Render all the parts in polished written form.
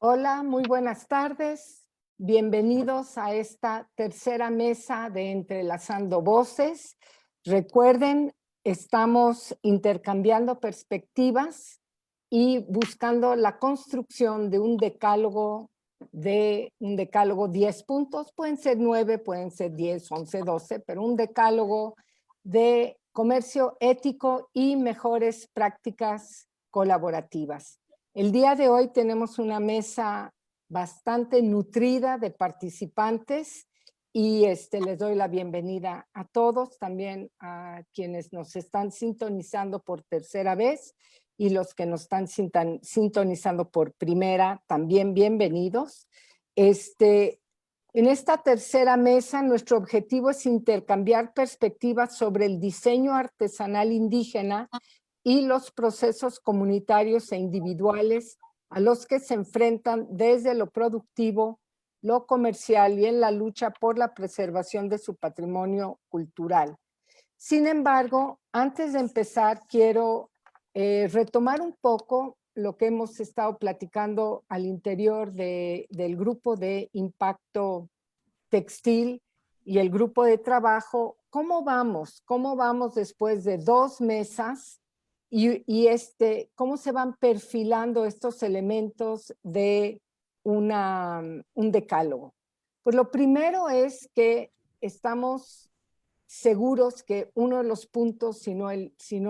Hola, muy buenas tardes. Bienvenidos a esta tercera mesa de Entrelazando Voces. Recuerden, estamos intercambiando perspectivas y buscando la construcción de un decálogo 10 puntos. Pueden ser 9, pueden ser 10, 11, 12, pero un decálogo de comercio ético y mejores prácticas colaborativas. El día de hoy tenemos una mesa bastante nutrida de participantes y les doy la bienvenida a todos, también a quienes nos están sintonizando por tercera vez y los que nos están sintonizando por primera, también bienvenidos. En esta tercera mesa, nuestro objetivo es intercambiar perspectivas sobre el diseño artesanal indígena y los procesos comunitarios e individuales a los que se enfrentan desde lo productivo, lo comercial y en la lucha por la preservación de su patrimonio cultural. Sin embargo, antes de empezar, quiero retomar un poco lo que hemos estado platicando al interior del grupo de impacto textil y el grupo de trabajo. ¿Cómo vamos? ¿Cómo vamos después de 2 mesas? ¿Cómo se van perfilando estos elementos de un decálogo? Pues lo primero es que estamos seguros que uno de los puntos, si no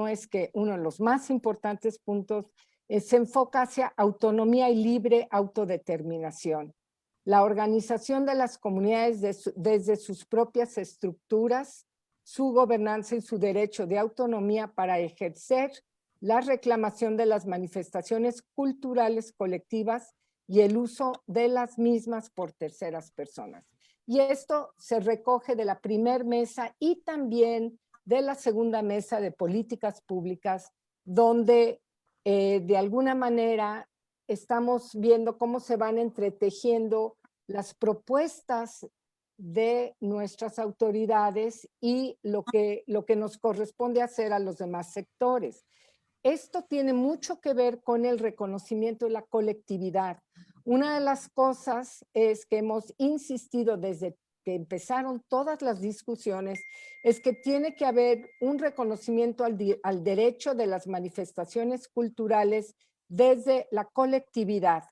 es que uno de los más importantes puntos, se enfoca hacia autonomía y libre autodeterminación. La organización de las comunidades desde sus propias estructuras, su gobernanza y su derecho de autonomía para ejercer la reclamación de las manifestaciones culturales colectivas y el uso de las mismas por terceras personas. Y esto se recoge de la primer mesa y también de la segunda mesa de políticas públicas, donde de alguna manera estamos viendo cómo se van entretejiendo las propuestas de nuestras autoridades y lo que nos corresponde hacer a los demás sectores. Esto tiene mucho que ver con el reconocimiento de la colectividad. Una de las cosas es que hemos insistido desde que empezaron todas las discusiones, es que tiene que haber un reconocimiento al derecho de las manifestaciones culturales desde la colectividad.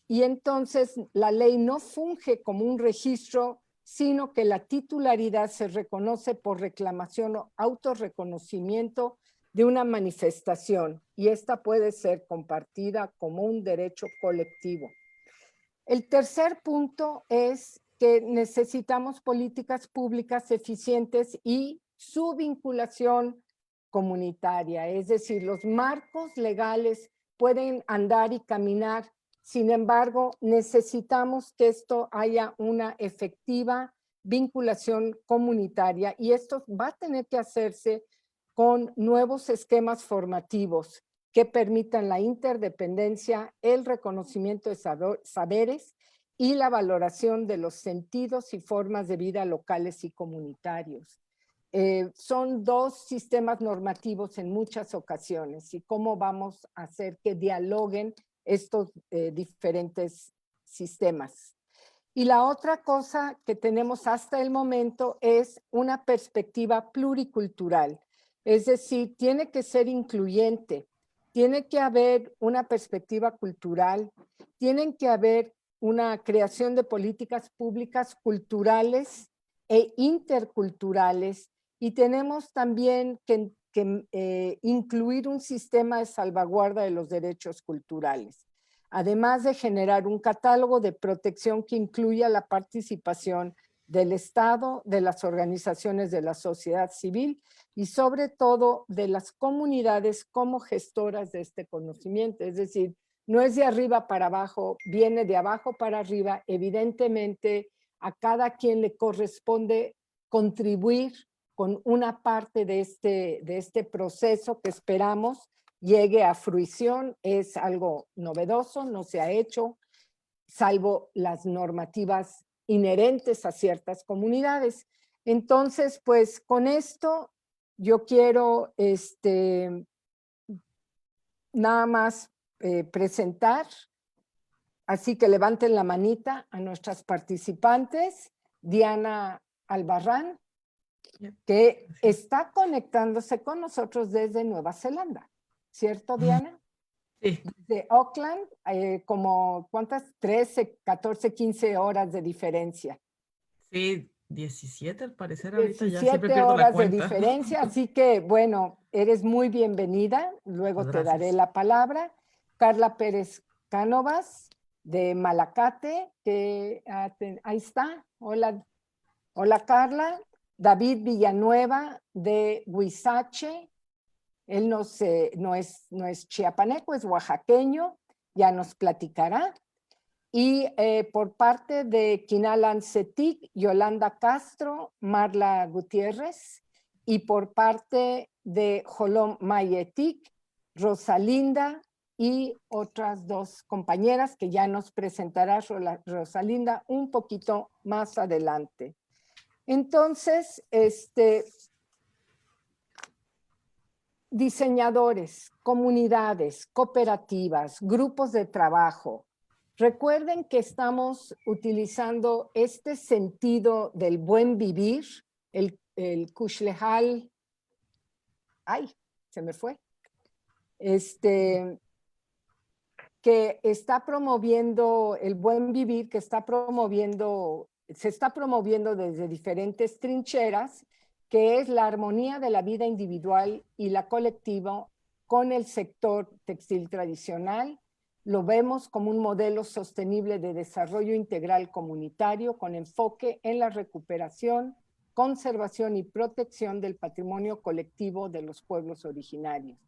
Y entonces la ley no funge como un registro, sino que la titularidad se reconoce por reclamación o autorreconocimiento de una manifestación, y esta puede ser compartida como un derecho colectivo. El tercer punto es que necesitamos políticas públicas eficientes y su vinculación comunitaria, es decir, los marcos legales pueden andar y caminar. Sin embargo, necesitamos que esto haya una efectiva vinculación comunitaria, y esto va a tener que hacerse con nuevos esquemas formativos que permitan la interdependencia, el reconocimiento de saberes y la valoración de los sentidos y formas de vida locales y comunitarios. Son 2 sistemas normativos en muchas ocasiones, y cómo vamos a hacer que dialoguen estos diferentes sistemas. Y la otra cosa que tenemos hasta el momento es una perspectiva pluricultural, es decir, tiene que ser incluyente, tiene que haber una perspectiva cultural, tienen que haber una creación de políticas públicas culturales e interculturales, y tenemos también que incluir un sistema de salvaguarda de los derechos culturales, además de generar un catálogo de protección que incluya la participación del Estado, de las organizaciones de la sociedad civil y sobre todo de las comunidades como gestoras de este conocimiento. Es decir, no es de arriba para abajo, viene de abajo para arriba. Evidentemente, a cada quien le corresponde contribuir con una parte de este proceso que esperamos llegue a fruición. Es algo novedoso, no se ha hecho, salvo las normativas inherentes a ciertas comunidades. Entonces, pues con esto yo quiero nada más presentar Así que levanten la manita a nuestras participantes. Diana Albarrán, que está conectándose con nosotros desde Nueva Zelanda. ¿Cierto, Diana? Sí. De Auckland, como ¿cuántas? 13, 14, 15 horas de diferencia. Sí, 17 al parecer ahorita, 17 ya siempre pierdo la horas de cuenta. diferencia, así que bueno, eres muy bienvenida, luego te daré Gracias. la palabra. Carla Pérez Cánovas de Malacate, que ahí está, hola, hola Carla. David Villanueva de Huizache, él no es chiapaneco, es oaxaqueño, ya nos platicará. Y por parte de Quinalan Cetic, Yolanda Castro, Marla Gutiérrez. Y por parte de Jolom Mayetic, Rosalinda y otras dos compañeras que ya nos presentará Rosalinda un poquito más adelante. Entonces, diseñadores, comunidades, cooperativas, grupos de trabajo. Recuerden que estamos utilizando este sentido del buen vivir, el Kushlehal, ay, se me fue, que está promoviendo el buen vivir, que se está promoviendo desde diferentes trincheras, que es la armonía de la vida individual y la colectiva con el sector textil tradicional. Lo vemos como un modelo sostenible de desarrollo integral comunitario con enfoque en la recuperación, conservación y protección del patrimonio colectivo de los pueblos originarios.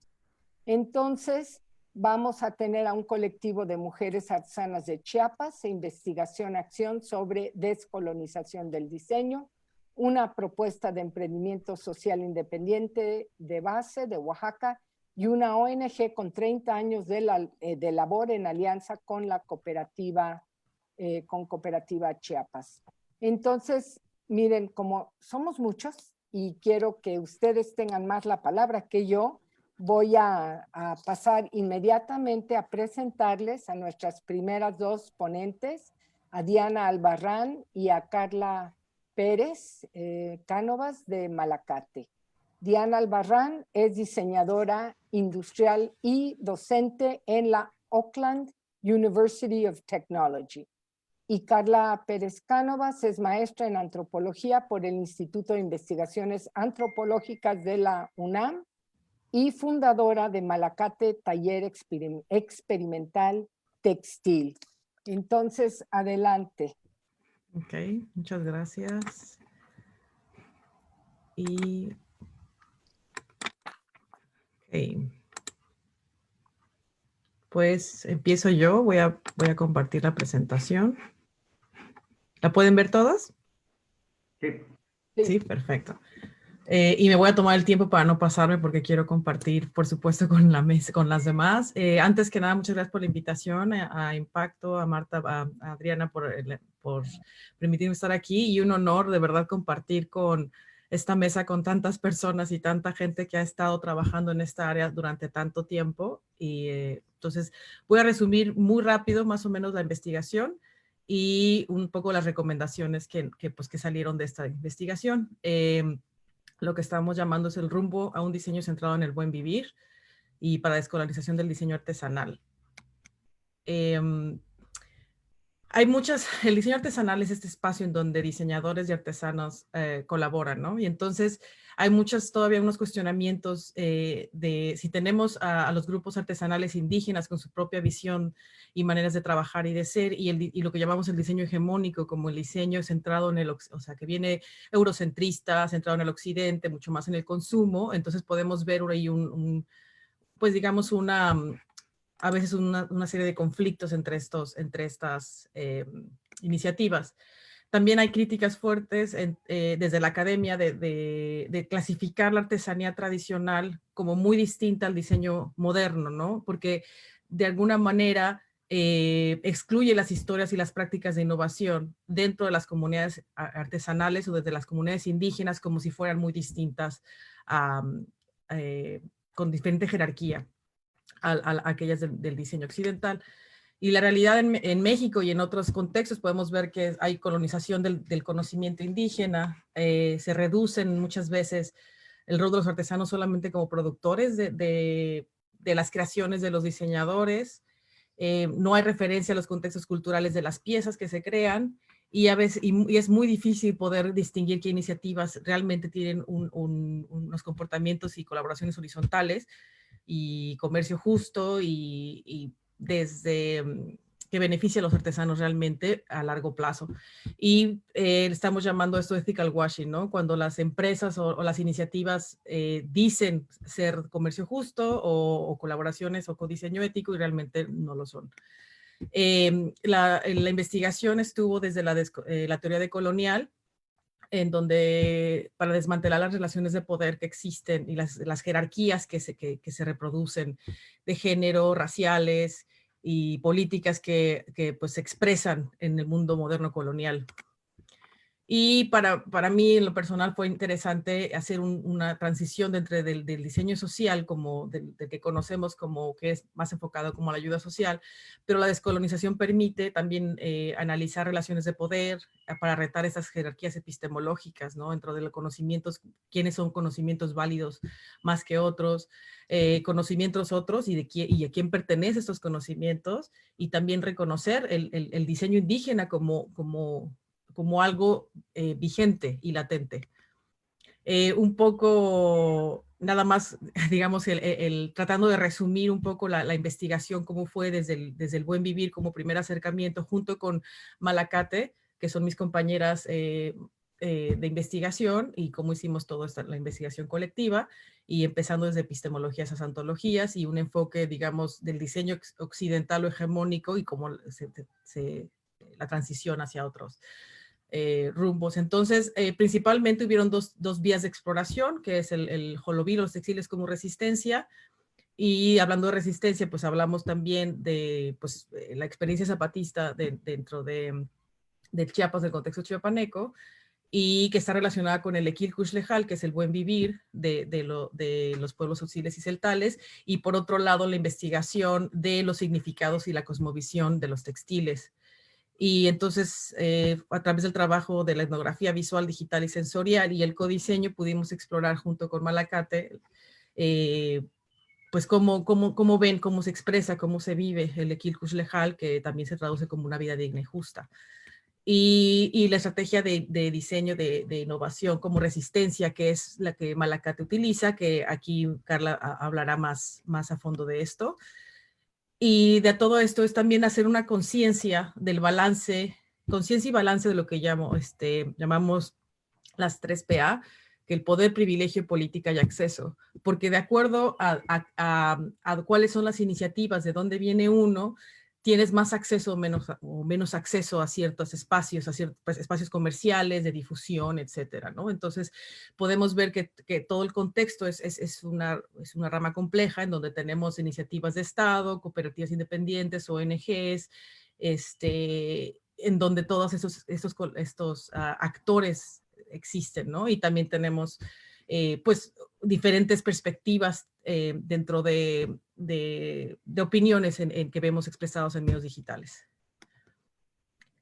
Entonces, vamos a tener a un colectivo de mujeres artesanas de Chiapas e investigación-acción sobre descolonización del diseño, una propuesta de emprendimiento social independiente de base de Oaxaca y una ONG con 30 años de labor en alianza con la cooperativa Chiapas. Entonces, miren, como somos muchos y quiero que ustedes tengan más la palabra que yo, voy a pasar inmediatamente a presentarles a nuestras primeras dos ponentes, a Diana Albarrán y a Carla Pérez Cánovas de Malacate. Diana Albarrán es diseñadora industrial y docente en la Auckland University of Technology. Y Carla Pérez Cánovas es maestra en antropología por el Instituto de Investigaciones Antropológicas de la UNAM y fundadora de Malacate Taller Experimental Textil. Entonces, adelante. Ok, muchas gracias. Y... ok. Pues empiezo yo, voy a compartir la presentación. ¿La pueden ver todas? Sí. Sí, perfecto. Y me voy a tomar el tiempo para no pasarme porque quiero compartir, por supuesto, con la mesa, con las demás. Antes que nada, muchas gracias por la invitación a Impacto, a Marta, a Adriana por permitirme estar aquí y un honor de verdad compartir con esta mesa con tantas personas y tanta gente que ha estado trabajando en esta área durante tanto tiempo. Y entonces voy a resumir muy rápido más o menos la investigación y un poco las recomendaciones que salieron de esta investigación. Lo que estamos llamando es el rumbo a un diseño centrado en el buen vivir y para descolonización del diseño artesanal. El diseño artesanal es este espacio en donde diseñadores y artesanos colaboran, ¿no? Y entonces hay todavía unos cuestionamientos de si tenemos a los grupos artesanales indígenas con su propia visión y maneras de trabajar y de ser, y lo que llamamos el diseño hegemónico, como el diseño centrado en que viene eurocentrista, centrado en el occidente, mucho más en el consumo. Entonces podemos ver ahí pues digamos a veces una serie de conflictos entre estas iniciativas. También hay críticas fuertes desde la academia de clasificar la artesanía tradicional como muy distinta al diseño moderno, ¿no? Porque de alguna manera excluye las historias y las prácticas de innovación dentro de las comunidades artesanales o desde las comunidades indígenas como si fueran muy distintas, con diferente jerarquía a aquellas del diseño occidental. Y la realidad en México y en otros contextos podemos ver que hay colonización del conocimiento indígena, se reducen muchas veces el rol de los artesanos solamente como productores de las creaciones de los diseñadores, no hay referencia a los contextos culturales de las piezas que se crean, y a veces y es muy difícil poder distinguir qué iniciativas realmente tienen unos comportamientos y colaboraciones horizontales y comercio justo y desde que beneficia a los artesanos realmente a largo plazo. Y estamos llamando esto ethical washing, ¿no? Cuando las empresas o las iniciativas dicen ser comercio justo o colaboraciones o codiseño ético y realmente no lo son. La investigación estuvo desde la teoría decolonial, en donde para desmantelar las relaciones de poder que existen y las jerarquías que se reproducen de género, raciales y políticas que pues se expresan en el mundo moderno colonial. Y para mí, en lo personal, fue interesante hacer una transición del diseño social, como del que conocemos como que es más enfocado como a la ayuda social, pero la descolonización permite también analizar relaciones de poder para retar esas jerarquías epistemológicas, ¿no? Dentro de los conocimientos, quiénes son conocimientos válidos más que otros, conocimientos otros y a quién pertenecen estos conocimientos, y también reconocer el diseño indígena como algo vigente y latente. Un poco, nada más, digamos, tratando de resumir un poco la investigación, cómo fue desde el buen vivir como primer acercamiento, junto con Malacate, que son mis compañeras de investigación, y cómo hicimos toda la investigación colectiva, y empezando desde epistemologías a antologías, y un enfoque, digamos, del diseño occidental o hegemónico, y cómo la transición hacia otros rumbos. Entonces, principalmente hubieron dos vías de exploración, que es el Joloví, los textiles como resistencia, y hablando de resistencia, pues hablamos también de pues, la experiencia zapatista dentro del Chiapas, del contexto chiapaneco, y que está relacionada con el Equil Kuxlejal, que es el buen vivir de los pueblos auxiles y celtales, y por otro lado la investigación de los significados y la cosmovisión de los textiles. Y entonces, a través del trabajo de la etnografía visual, digital y sensorial y el codiseño, pudimos explorar junto con Malacate, pues cómo ven, cómo se expresa, cómo se vive el Equil Kuxlejal, que también se traduce como una vida digna y justa. Y la estrategia de diseño de innovación como resistencia, que es la que Malacate utiliza, que aquí Carla hablará más a fondo de esto. Y de todo esto es también hacer una conciencia del balance, conciencia y balance de lo que llamamos las 3PA, que el poder, privilegio, política y acceso, porque de acuerdo a cuáles son las iniciativas, de dónde viene uno, tienes más acceso o menos acceso a ciertos espacios, a ciertos espacios comerciales, de difusión, etcétera, ¿no? Entonces, podemos ver que todo el contexto es una rama compleja en donde tenemos iniciativas de Estado, cooperativas independientes, ONGs, en donde todos estos actores existen, ¿no? Y también tenemos, pues, diferentes perspectivas dentro de opiniones que vemos expresados en medios digitales.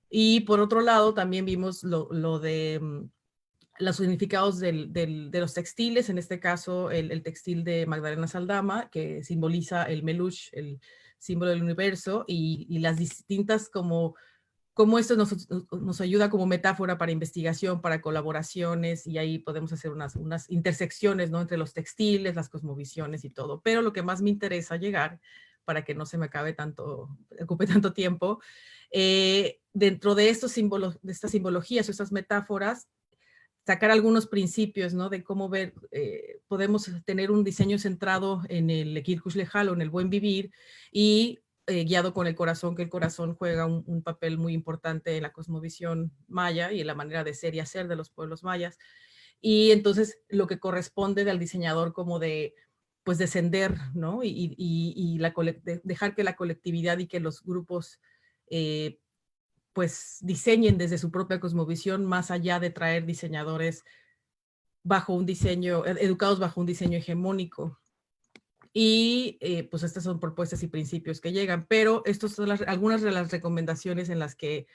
Y por otro lado, también vimos lo de los significados de los textiles, en este caso el textil de Magdalena Saldama, que simboliza el melush, el símbolo del universo, y las distintas cómo esto nos ayuda como metáfora para investigación, para colaboraciones, y ahí podemos hacer unas intersecciones, ¿no? Entre los textiles, las cosmovisiones y todo. Pero lo que más me interesa llegar, para que no se me ocupe tanto tiempo, dentro de estos símbolos, de estas simbologías o estas metáforas, sacar algunos principios, ¿no? De cómo ver, podemos tener un diseño centrado en el Equil Kuxlejal o en el buen vivir, y guiado con el corazón, que el corazón juega un papel muy importante en la cosmovisión maya y en la manera de ser y hacer de los pueblos mayas. Y entonces lo que corresponde al diseñador como de, pues, descender, ¿no? Dejar que la colectividad y que los grupos pues diseñen desde su propia cosmovisión, más allá de traer diseñadores educados bajo un diseño hegemónico. Y pues estas son propuestas y principios que llegan, pero estas son algunas de las recomendaciones en las que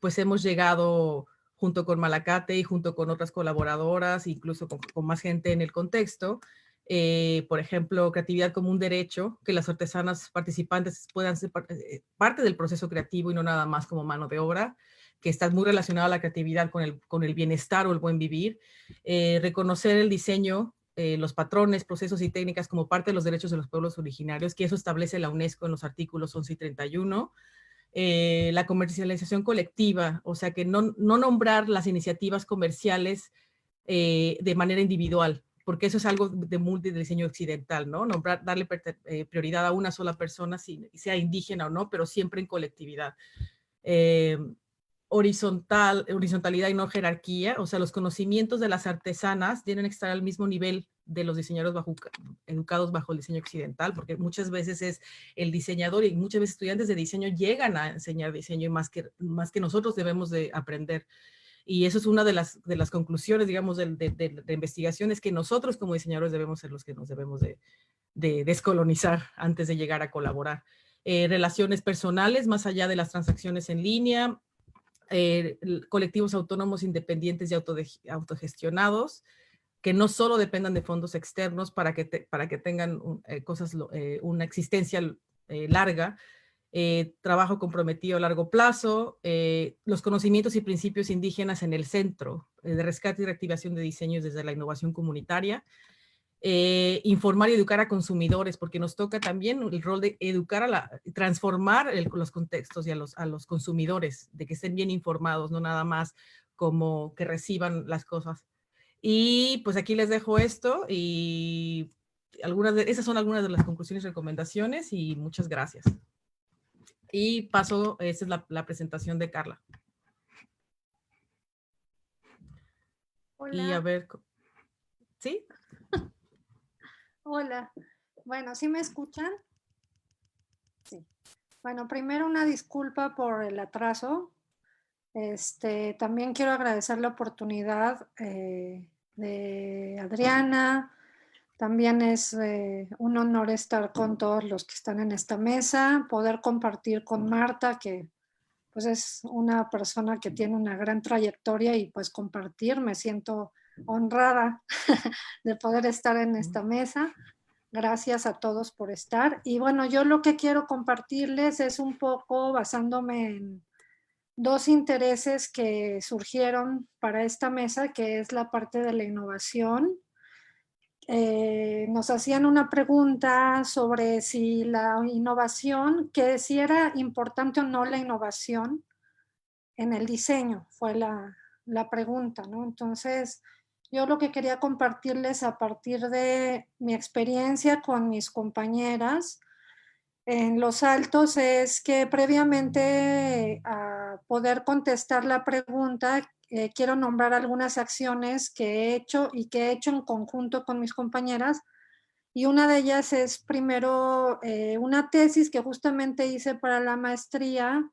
pues hemos llegado junto con Malacate y junto con otras colaboradoras, incluso con más gente en el contexto. Por ejemplo, creatividad como un derecho, que las artesanas participantes puedan ser parte del proceso creativo y no nada más como mano de obra, que está muy relacionada a la creatividad con el bienestar o el buen vivir. Reconocer el diseño, los patrones, procesos y técnicas como parte de los derechos de los pueblos originarios, que eso establece la UNESCO en los artículos 11 y 31. La comercialización colectiva, o sea, que no nombrar las iniciativas comerciales de manera individual, porque eso es algo de multidiseño occidental, ¿no? Nombrar, darle prioridad a una sola persona, sea indígena o no, pero siempre en colectividad. Horizontalidad y no jerarquía, o sea, los conocimientos de las artesanas tienen que estar al mismo nivel de los diseñadores educados bajo el diseño occidental, porque muchas veces es el diseñador y muchas veces estudiantes de diseño llegan a enseñar diseño y más que nosotros debemos de aprender. Y eso es una de las conclusiones, digamos, de investigación, es que nosotros como diseñadores debemos ser los que nos debemos de descolonizar antes de llegar a colaborar. Relaciones personales, más allá de las transacciones en línea, colectivos autónomos independientes y autogestionados, que no solo dependan de fondos externos para que tengan una existencia larga, trabajo comprometido a largo plazo, los conocimientos y principios indígenas en el centro, de rescate y reactivación de diseños desde la innovación comunitaria, informar y educar a consumidores, porque nos toca también el rol de educar transformar los contextos y a los consumidores, de que estén bien informados, no nada más como que reciban las cosas. Y pues aquí les dejo esto y esas son algunas de las conclusiones y recomendaciones y muchas gracias. Y paso, esta es la presentación de Carla. Hola. Y a ver, ¿sí? Hola. Bueno, ¿sí me escuchan? Sí. Bueno, primero una disculpa por el atraso. También quiero agradecer la oportunidad de Adriana. También es un honor estar con todos los que están en esta mesa, poder compartir con Marta, que pues es una persona que tiene una gran trayectoria y pues compartir, me siento honrada de poder estar en esta mesa. Gracias a todos por estar. Y bueno, yo lo que quiero compartirles es un poco basándome en dos intereses que surgieron para esta mesa, que es la parte de la innovación. Nos hacían una pregunta sobre si la innovación, que si era importante o no la innovación en el diseño, fue la pregunta, ¿no? Entonces, yo lo que quería compartirles a partir de mi experiencia con mis compañeras en Los Altos es que previamente a poder contestar la pregunta, quiero nombrar algunas acciones que he hecho y que he hecho en conjunto con mis compañeras. Y una de ellas es primero una tesis que justamente hice para la maestría,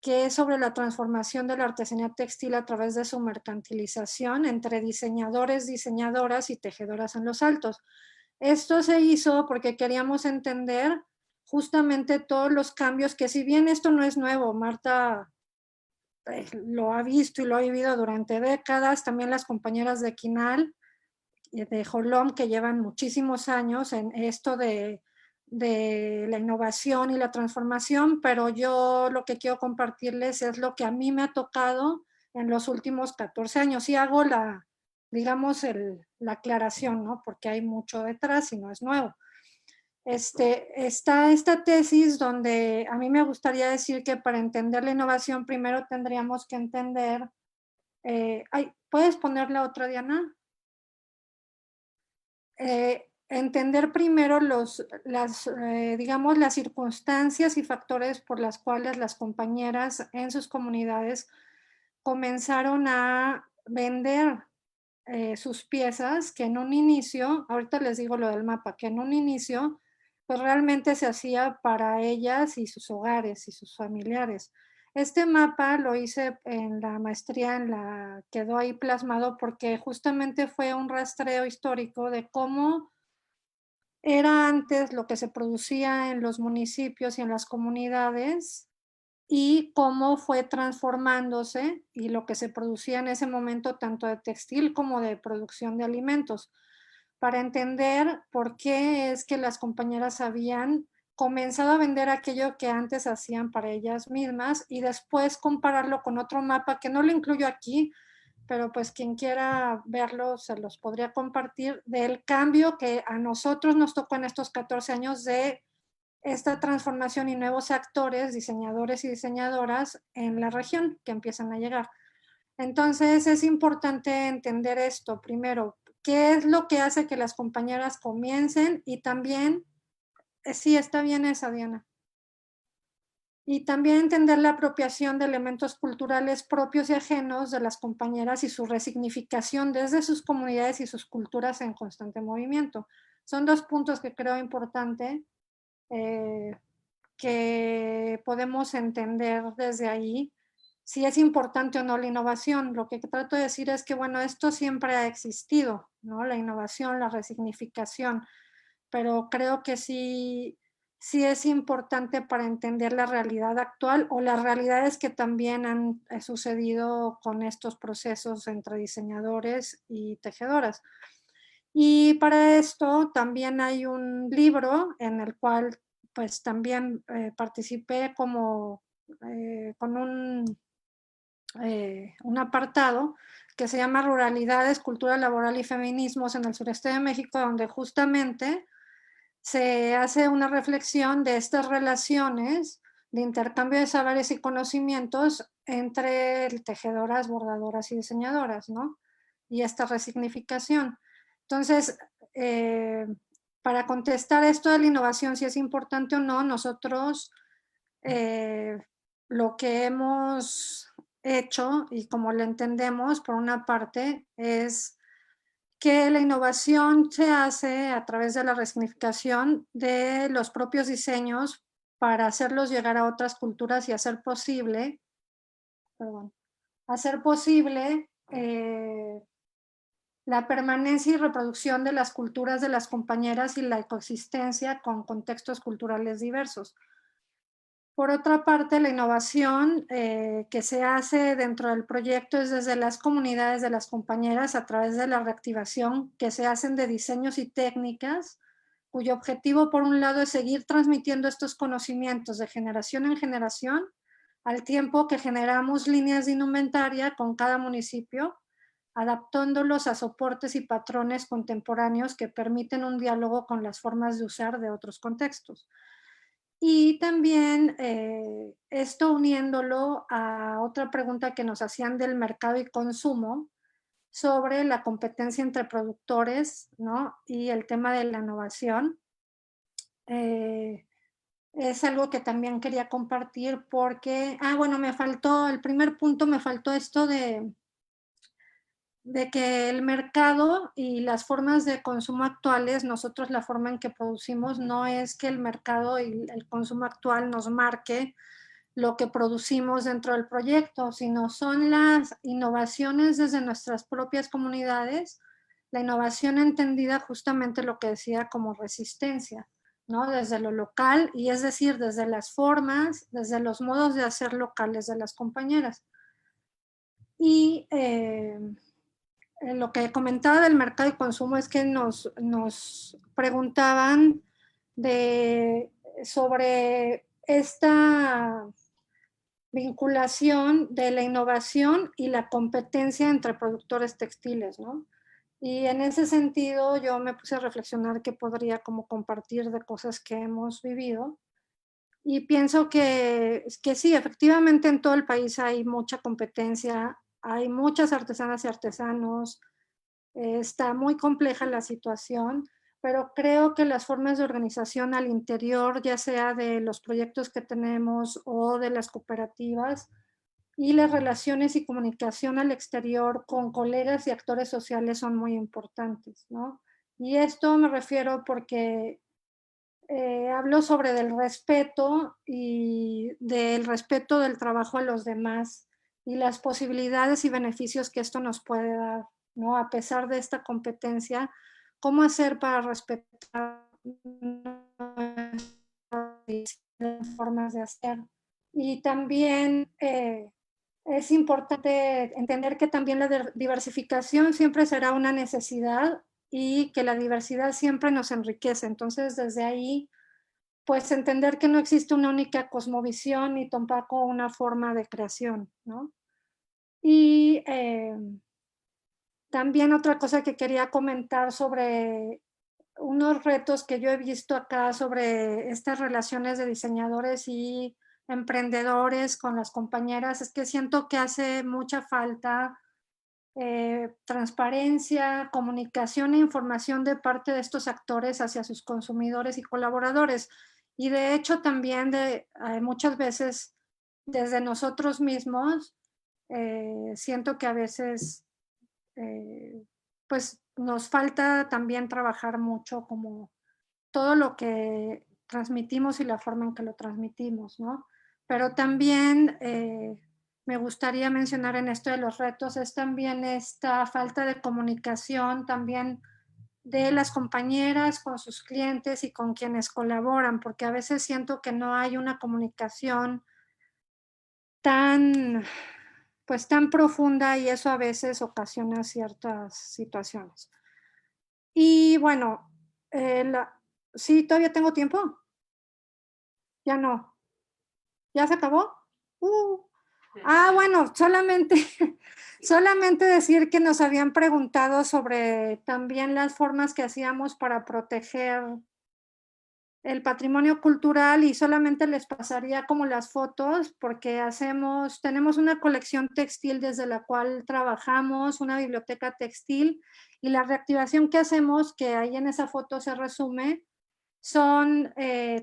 que es sobre la transformación de la artesanía textil a través de su mercantilización entre diseñadores, diseñadoras y tejedoras en Los Altos. Esto se hizo porque queríamos entender justamente todos los cambios que, si bien esto no es nuevo, Marta lo ha visto y lo ha vivido durante décadas, también las compañeras de Quinal y de Jolom, que llevan muchísimos años en esto de la innovación y la transformación, pero yo lo que quiero compartirles es lo que a mí me ha tocado en los últimos 14 años. Y hago digamos, la aclaración, ¿no? Porque hay mucho detrás y no es nuevo. Está esta tesis donde a mí me gustaría decir que para entender la innovación primero tendríamos que entender, ¿puedes ponerle otra, Diana? Entender primero digamos, las circunstancias y factores por las cuales las compañeras en sus comunidades comenzaron a vender sus piezas, que en un inicio, ahorita les digo lo del mapa, que en un inicio pues realmente se hacía para ellas y sus hogares y sus familiares. Este mapa lo hice en la maestría, quedó ahí plasmado porque justamente fue un rastreo histórico de cómo era antes lo que se producía en los municipios y en las comunidades y cómo fue transformándose y lo que se producía en ese momento tanto de textil como de producción de alimentos, para entender por qué es que las compañeras habían comenzado a vender aquello que antes hacían para ellas mismas y después compararlo con otro mapa que no lo incluyo aquí, pero pues quien quiera verlo se los podría compartir, del cambio que a nosotros nos tocó en estos 14 años de esta transformación y nuevos actores, diseñadores y diseñadoras en la región que empiezan a llegar. Entonces es importante entender esto. Primero, ¿qué es lo que hace que las compañeras comiencen? Y también, sí, está bien esa, Diana. Y también entender la apropiación de elementos culturales propios y ajenos de las compañeras y su resignificación desde sus comunidades y sus culturas en constante movimiento. Son dos puntos que creo importante que podemos entender desde ahí si es importante o no la innovación. Lo que trato de decir es que, bueno, esto siempre ha existido, ¿no? La innovación, la resignificación, pero creo que sí es importante para entender la realidad actual o las realidades que también han sucedido con estos procesos entre diseñadores y tejedoras. Y para esto también hay un libro en el cual pues también participé como con un apartado que se llama Ruralidades, Cultura Laboral y Feminismos en el Sureste de México, donde justamente se hace una reflexión de estas relaciones de intercambio de saberes y conocimientos entre tejedoras, bordadoras y diseñadoras, ¿no? Y esta resignificación. Entonces, para contestar esto de la innovación, si es importante o no, nosotros lo que hemos hecho y como lo entendemos, por una parte, es que la innovación se hace a través de la resignificación de los propios diseños para hacerlos llegar a otras culturas y hacer posible, la permanencia y reproducción de las culturas de las compañeras y la coexistencia con contextos culturales diversos. Por otra parte, la innovación que se hace dentro del proyecto es desde las comunidades de las compañeras a través de la reactivación que se hacen de diseños y técnicas, cuyo objetivo, por un lado, es seguir transmitiendo estos conocimientos de generación en generación, al tiempo que generamos líneas de indumentaria con cada municipio, adaptándolos a soportes y patrones contemporáneos que permiten un diálogo con las formas de usar de otros contextos. Y también esto uniéndolo a otra pregunta que nos hacían del mercado y consumo sobre la competencia entre productores, ¿no? Y el tema de la innovación. Es algo que también quería compartir porque, bueno, me faltó, el primer punto me faltó esto de que el mercado y las formas de consumo actuales, nosotros la forma en que producimos no es que el mercado y el consumo actual nos marque lo que producimos dentro del proyecto, sino son las innovaciones desde nuestras propias comunidades, la innovación entendida justamente lo que decía como resistencia, ¿no? Desde lo local y es decir, desde las formas, desde los modos de hacer locales de las compañeras. Y lo que comentaba del mercado y consumo es que nos preguntaban sobre esta vinculación de la innovación y la competencia entre productores textiles, ¿no? Y en ese sentido yo me puse a reflexionar qué podría como compartir de cosas que hemos vivido. Y pienso que sí, efectivamente en todo el país hay mucha competencia, hay muchas artesanas y artesanos, está muy compleja la situación, pero creo que las formas de organización al interior, ya sea de los proyectos que tenemos o de las cooperativas, y las relaciones y comunicación al exterior con colegas y actores sociales son muy importantes, ¿no? Y esto me refiero porque hablo sobre del respeto y del respeto del trabajo a los demás y las posibilidades y beneficios que esto nos puede dar, ¿no? A pesar de esta competencia, ¿cómo hacer para respetar formas de hacer. Y también es importante entender que también la diversificación siempre será una necesidad y que la diversidad siempre nos enriquece. Entonces, desde ahí, pues entender que no existe una única cosmovisión ni tampoco una forma de creación, ¿no? Y también otra cosa que quería comentar sobre unos retos que yo he visto acá sobre estas relaciones de diseñadores y emprendedores con las compañeras, es que siento que hace mucha falta transparencia, comunicación e información de parte de estos actores hacia sus consumidores y colaboradores. Y de hecho también muchas veces desde nosotros mismos, siento que a veces pues nos falta también trabajar mucho como todo lo que transmitimos y la forma en que lo transmitimos, ¿no? Pero también me gustaría mencionar en esto de los retos es también esta falta de comunicación también de las compañeras con sus clientes y con quienes colaboran, porque a veces siento que no hay una comunicación tan, pues tan profunda y eso a veces ocasiona ciertas situaciones. Y bueno, sí, todavía tengo tiempo. Ya no. ¿Ya se acabó? Bueno, solamente decir que nos habían preguntado sobre también las formas que hacíamos para proteger el patrimonio cultural y solamente les pasaría como las fotos porque tenemos una colección textil desde la cual trabajamos, una biblioteca textil y la reactivación que hacemos, que ahí en esa foto se resume, son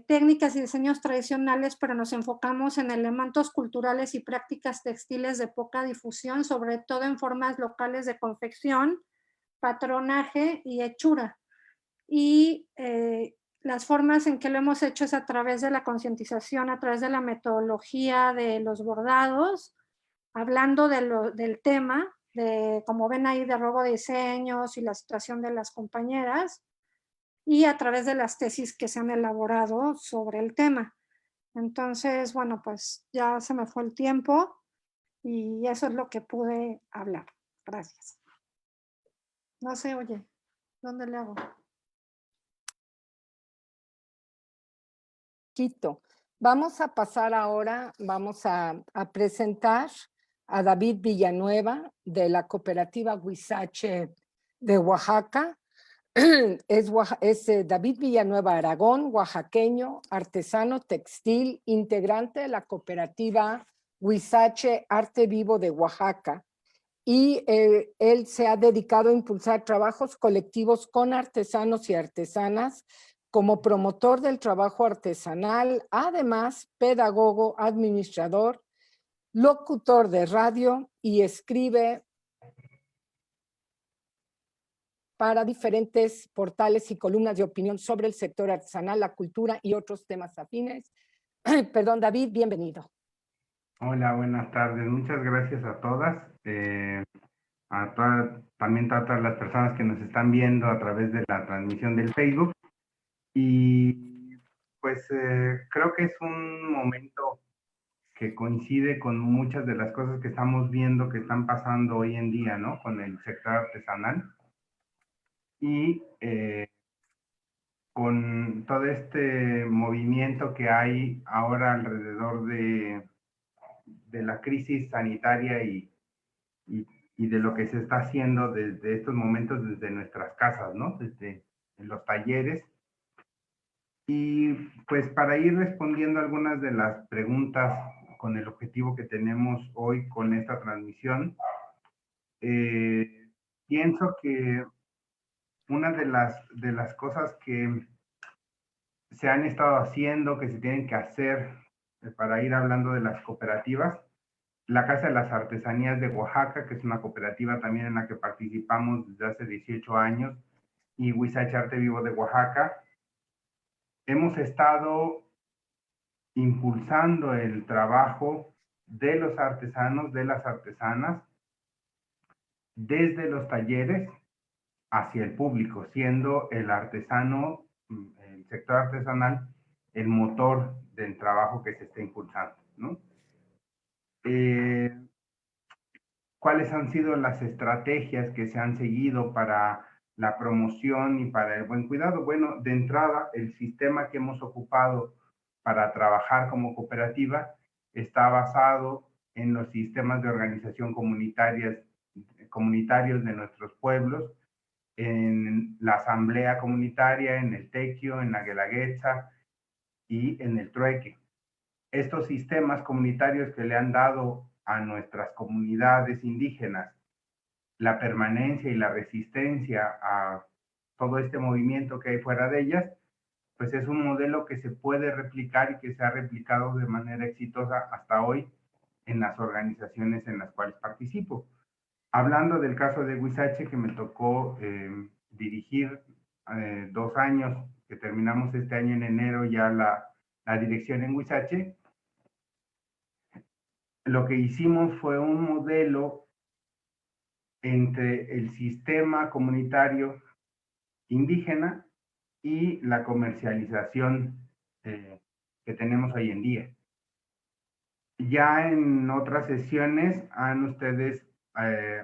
técnicas y diseños tradicionales, pero nos enfocamos en elementos culturales y prácticas textiles de poca difusión, sobre todo en formas locales de confección, patronaje y hechura. Y las formas en que lo hemos hecho es a través de la concientización, a través de la metodología de los bordados, hablando del tema, como ven ahí, de robo de diseños y la situación de las compañeras, y a través de las tesis que se han elaborado sobre el tema. Entonces, bueno, pues ya se me fue el tiempo y eso es lo que pude hablar. Gracias. No sé, oye, ¿dónde le hago? Quito. Vamos a pasar ahora, vamos a presentar a David Villanueva de la cooperativa Huizache de Oaxaca. Es David Villanueva Aragón, oaxaqueño, artesano textil, integrante de la cooperativa Huizache Arte Vivo de Oaxaca. Y él se ha dedicado a impulsar trabajos colectivos con artesanos y artesanas como promotor del trabajo artesanal, además pedagogo, administrador, locutor de radio y escribe para diferentes portales y columnas de opinión sobre el sector artesanal, la cultura y otros temas afines. Perdón, David, bienvenido. Hola, buenas tardes. Muchas gracias a todas. También a todas las personas que nos están viendo a través de la transmisión del Facebook. Y pues creo que es un momento que coincide con muchas de las cosas que estamos viendo que están pasando hoy en día, ¿no? Con el sector artesanal. Y con todo este movimiento que hay ahora alrededor de la crisis sanitaria y de lo que se está haciendo desde estos momentos, desde nuestras casas, ¿no? Desde los talleres. Y pues para ir respondiendo algunas de las preguntas con el objetivo que tenemos hoy con esta transmisión, pienso que una de las cosas que se han estado haciendo, que se tienen que hacer para ir hablando de las cooperativas, la Casa de las Artesanías de Oaxaca, que es una cooperativa también en la que participamos desde hace 18 años, y Huizache Arte Vivo de Oaxaca, hemos estado impulsando el trabajo de los artesanos, de las artesanas, desde los talleres hacia el público, siendo el artesano sector artesanal el motor del trabajo que se está impulsando, ¿no? ¿Cuáles han sido las estrategias que se han seguido para la promoción y para el buen cuidado? Bueno, de entrada, el sistema que hemos ocupado para trabajar como cooperativa está basado en los sistemas de organización comunitarios de nuestros pueblos, en la asamblea comunitaria, en el tequio, en la guelaguetza y en el trueque. Estos sistemas comunitarios que le han dado a nuestras comunidades indígenas la permanencia y la resistencia a todo este movimiento que hay fuera de ellas, pues es un modelo que se puede replicar y que se ha replicado de manera exitosa hasta hoy en las organizaciones en las cuales participo. Hablando del caso de Huizache, que me tocó dirigir 2 años, que terminamos este año en enero ya la dirección en Huizache, lo que hicimos fue un modelo entre el sistema comunitario indígena y la comercialización que tenemos hoy en día. Ya en otras sesiones han ustedes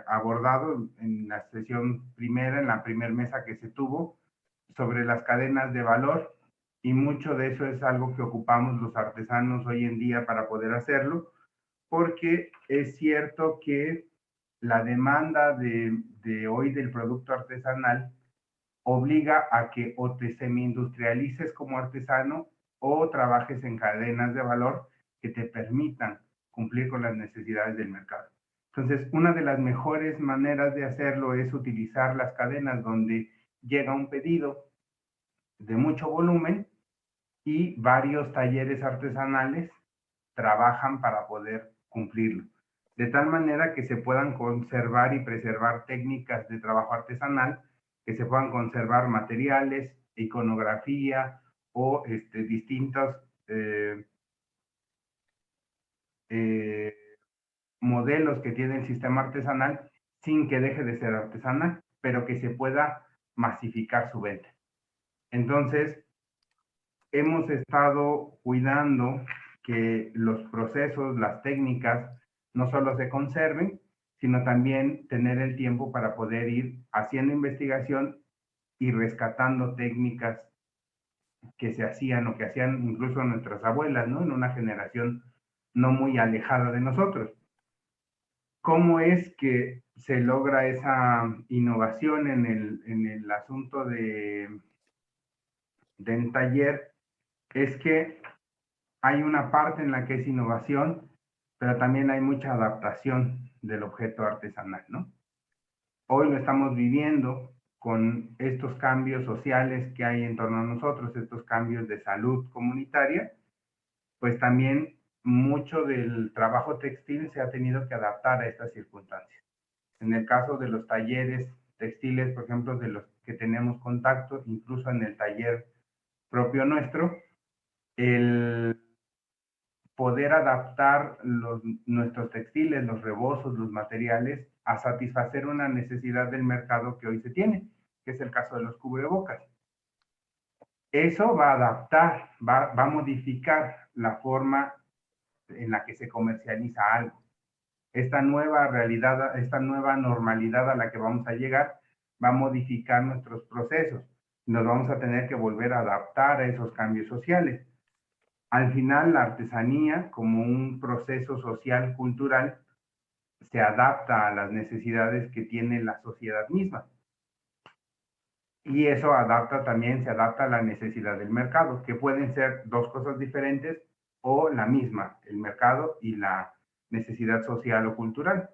abordado en la sesión primera, en la primera mesa que se tuvo, sobre las cadenas de valor, y mucho de eso es algo que ocupamos los artesanos hoy en día para poder hacerlo, porque es cierto que la demanda de hoy del producto artesanal obliga a que o te semi-industrialices como artesano o trabajes en cadenas de valor que te permitan cumplir con las necesidades del mercado. Entonces, una de las mejores maneras de hacerlo es utilizar las cadenas donde llega un pedido de mucho volumen y varios talleres artesanales trabajan para poder cumplirlo. De tal manera que se puedan conservar y preservar técnicas de trabajo artesanal, que se puedan conservar materiales, iconografía o distintos modelos que tiene el sistema artesanal sin que deje de ser artesanal, pero que se pueda masificar su venta. Entonces, hemos estado cuidando que los procesos, las técnicas, no solo se conserven, sino también tener el tiempo para poder ir haciendo investigación y rescatando técnicas que se hacían o que hacían incluso nuestras abuelas, ¿no? En una generación no muy alejada de nosotros. ¿Cómo es que se logra esa innovación en el asunto del taller? Es que hay una parte en la que es innovación, pero también hay mucha adaptación del objeto artesanal, ¿no? Hoy lo estamos viviendo con estos cambios sociales que hay en torno a nosotros, estos cambios de salud comunitaria, pues también mucho del trabajo textil se ha tenido que adaptar a estas circunstancias. En el caso de los talleres textiles, por ejemplo, de los que tenemos contacto, incluso en el taller propio nuestro, el poder adaptar nuestros textiles, los rebozos, los materiales, a satisfacer una necesidad del mercado que hoy se tiene, que es el caso de los cubrebocas. Eso va a adaptar, va a modificar la forma en la que se comercializa algo. Esta nueva realidad, esta nueva normalidad a la que vamos a llegar, va a modificar nuestros procesos. Nos vamos a tener que volver a adaptar a esos cambios sociales. Al final, la artesanía, como un proceso social, cultural, se adapta a las necesidades que tiene la sociedad misma. Y eso se adapta a la necesidad del mercado, que pueden ser dos cosas diferentes o la misma, el mercado y la necesidad social o cultural.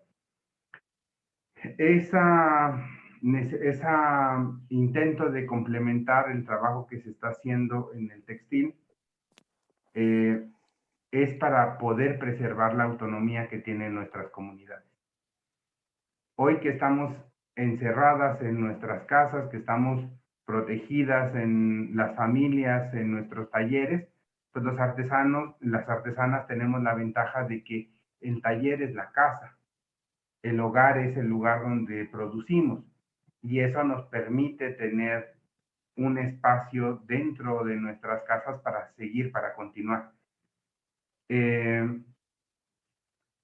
Ese intento de complementar el trabajo que se está haciendo en el textil es para poder preservar la autonomía que tienen nuestras comunidades. Hoy que estamos encerradas en nuestras casas, que estamos protegidas en las familias, en nuestros talleres, pues los artesanos, las artesanas tenemos la ventaja de que el taller es la casa, el hogar es el lugar donde producimos, y eso nos permite tener un espacio dentro de nuestras casas para seguir, para continuar.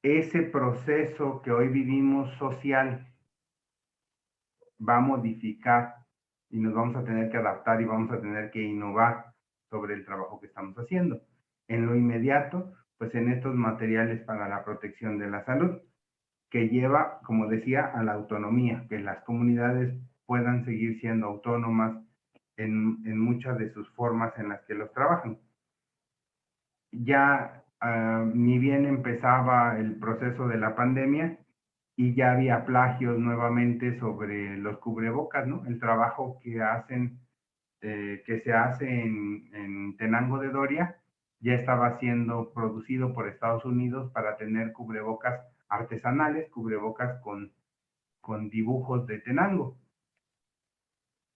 Ese proceso que hoy vivimos social va a modificar y nos vamos a tener que adaptar y vamos a tener que innovar sobre el trabajo que estamos haciendo. En lo inmediato, pues en estos materiales para la protección de la salud, que lleva, como decía, a la autonomía, que las comunidades puedan seguir siendo autónomas en muchas de sus formas en las que los trabajan. Ya ni bien empezaba el proceso de la pandemia y ya había plagios nuevamente sobre los cubrebocas, ¿no? El trabajo que hacen, que se hace en Tenango de Doria, ya estaba siendo producido por Estados Unidos para tener cubrebocas artesanales, cubrebocas con dibujos de Tenango.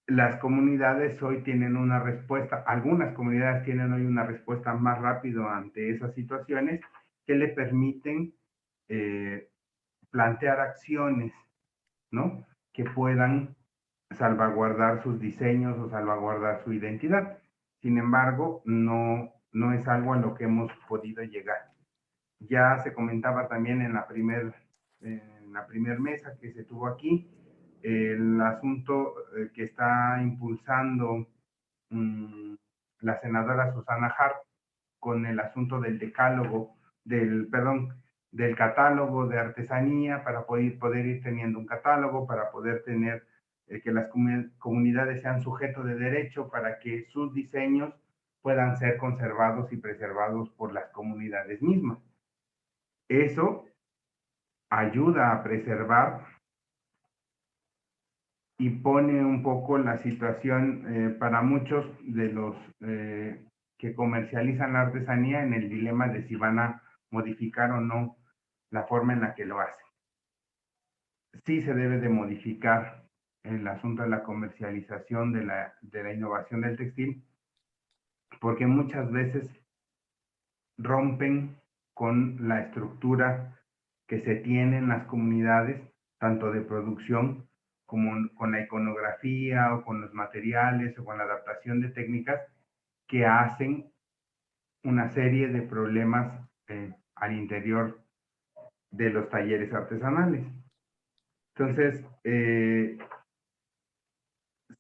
Las comunidades hoy tienen una respuesta, algunas comunidades tienen hoy una respuesta más rápido ante esas situaciones que le permiten plantear acciones, ¿no? Que puedan salvaguardar sus diseños o salvaguardar su identidad. Sin embargo, no es algo a lo que hemos podido llegar. Ya se comentaba también en la primer mesa que se tuvo aquí, el asunto que está impulsando la senadora Susana Hart con el asunto del decálogo, del catálogo de artesanía para poder ir teniendo un catálogo, para poder tener que las comunidades sean sujetos de derecho, para que sus diseños puedan ser conservados y preservados por las comunidades mismas. Eso ayuda a preservar y pone un poco la situación para muchos de los que comercializan la artesanía en el dilema de si van a modificar o no la forma en la que lo hacen. Sí se debe de modificar el asunto de la comercialización de la innovación del textil, porque muchas veces rompen con la estructura que se tiene en las comunidades, tanto de producción como con la iconografía o con los materiales o con la adaptación de técnicas que hacen una serie de problemas al interior de los talleres artesanales. Entonces,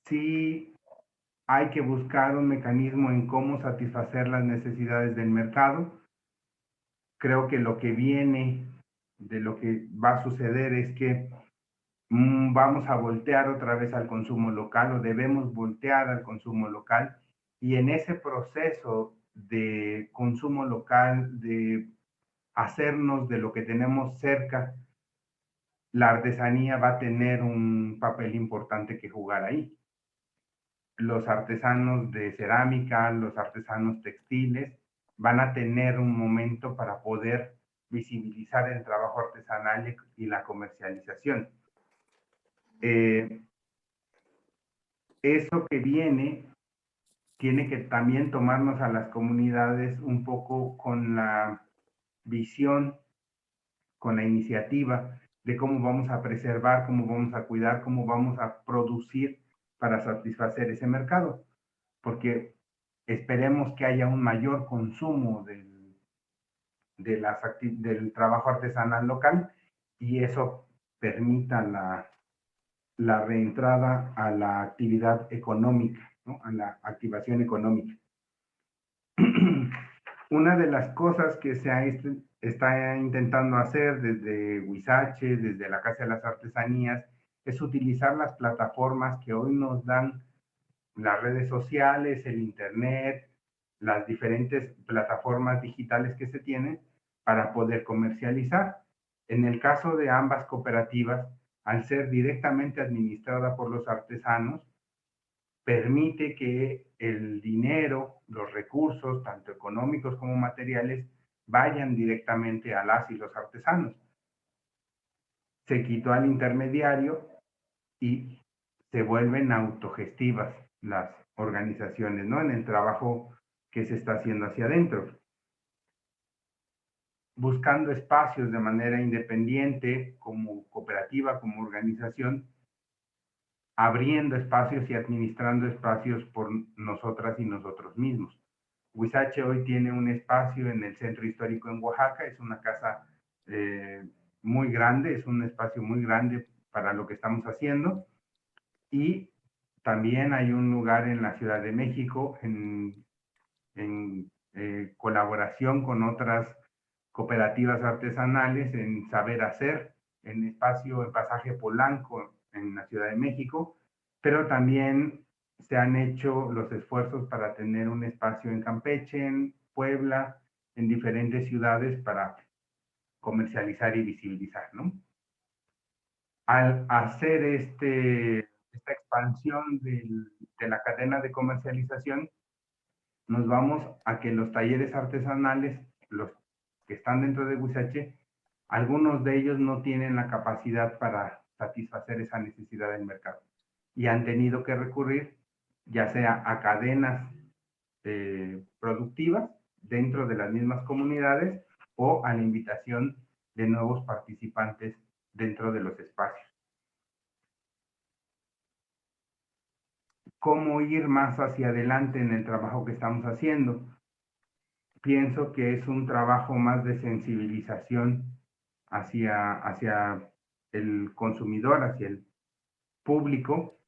sí hay que buscar un mecanismo en cómo satisfacer las necesidades del mercado. Creo que lo que viene de lo que va a suceder es que vamos a voltear otra vez al consumo local o debemos voltear al consumo local, y en ese proceso de consumo local, de hacernos de lo que tenemos cerca, la artesanía va a tener un papel importante que jugar ahí. Los artesanos de cerámica, los artesanos textiles van a tener un momento para poder visibilizar el trabajo artesanal y la comercialización. Eso que viene tiene que también tomarnos a las comunidades un poco con la visión, con la iniciativa de cómo vamos a preservar, cómo vamos a cuidar, cómo vamos a producir para satisfacer ese mercado, porque esperemos que haya un mayor consumo del trabajo artesanal local y eso permita la reentrada a la actividad económica, ¿no? A la activación económica. Una de las cosas que se está intentando hacer desde Huizache, desde la Casa de las Artesanías, es utilizar las plataformas que hoy nos dan las redes sociales, el internet, las diferentes plataformas digitales que se tienen para poder comercializar. En el caso de ambas cooperativas, al ser directamente administrada por los artesanos, permite que el dinero, los recursos, tanto económicos como materiales, vayan directamente a las y los artesanos. Se quitó al intermediario y se vuelven autogestivas las organizaciones, ¿no? En el trabajo que se está haciendo hacia adentro. Buscando espacios de manera independiente, como cooperativa, como organización, abriendo espacios y administrando espacios por nosotras y nosotros mismos. Huizache hoy tiene un espacio en el centro histórico en Oaxaca, es una casa muy grande, es un espacio muy grande para lo que estamos haciendo, y también hay un lugar en la Ciudad de México en colaboración con otras cooperativas artesanales en Saber Hacer, en espacio en Pasaje Polanco en la Ciudad de México, pero también se han hecho los esfuerzos para tener un espacio en Campeche, en Puebla, en diferentes ciudades para comercializar y visibilizar, ¿no? Al hacer esta expansión de la cadena de comercialización, nos vamos a que los talleres artesanales, los que están dentro de Huizache, algunos de ellos no tienen la capacidad para satisfacer esa necesidad del mercado y han tenido que recurrir ya sea a cadenas productivas dentro de las mismas comunidades o a la invitación de nuevos participantes dentro de los espacios. ¿Cómo ir más hacia adelante en el trabajo que estamos haciendo? Pienso que es un trabajo más de sensibilización hacia el consumidor, hacia el público,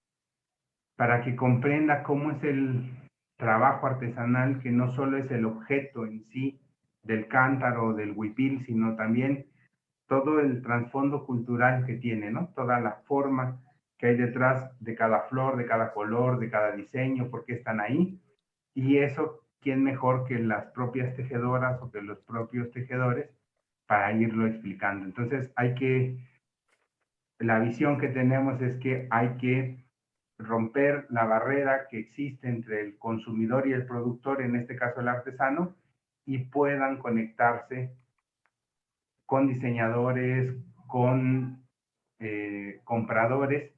para que comprenda cómo es el trabajo artesanal, que no solo es el objeto en sí del cántaro o del huipil, sino también todo el trasfondo cultural que tiene, ¿no? Toda la forma que hay detrás de cada flor, de cada color, de cada diseño, por qué están ahí. Y eso, ¿quién mejor que las propias tejedoras o que los propios tejedores para irlo explicando? Entonces, la visión que tenemos es que hay que romper la barrera que existe entre el consumidor y el productor, en este caso el artesano, y puedan conectarse con diseñadores, con compradores,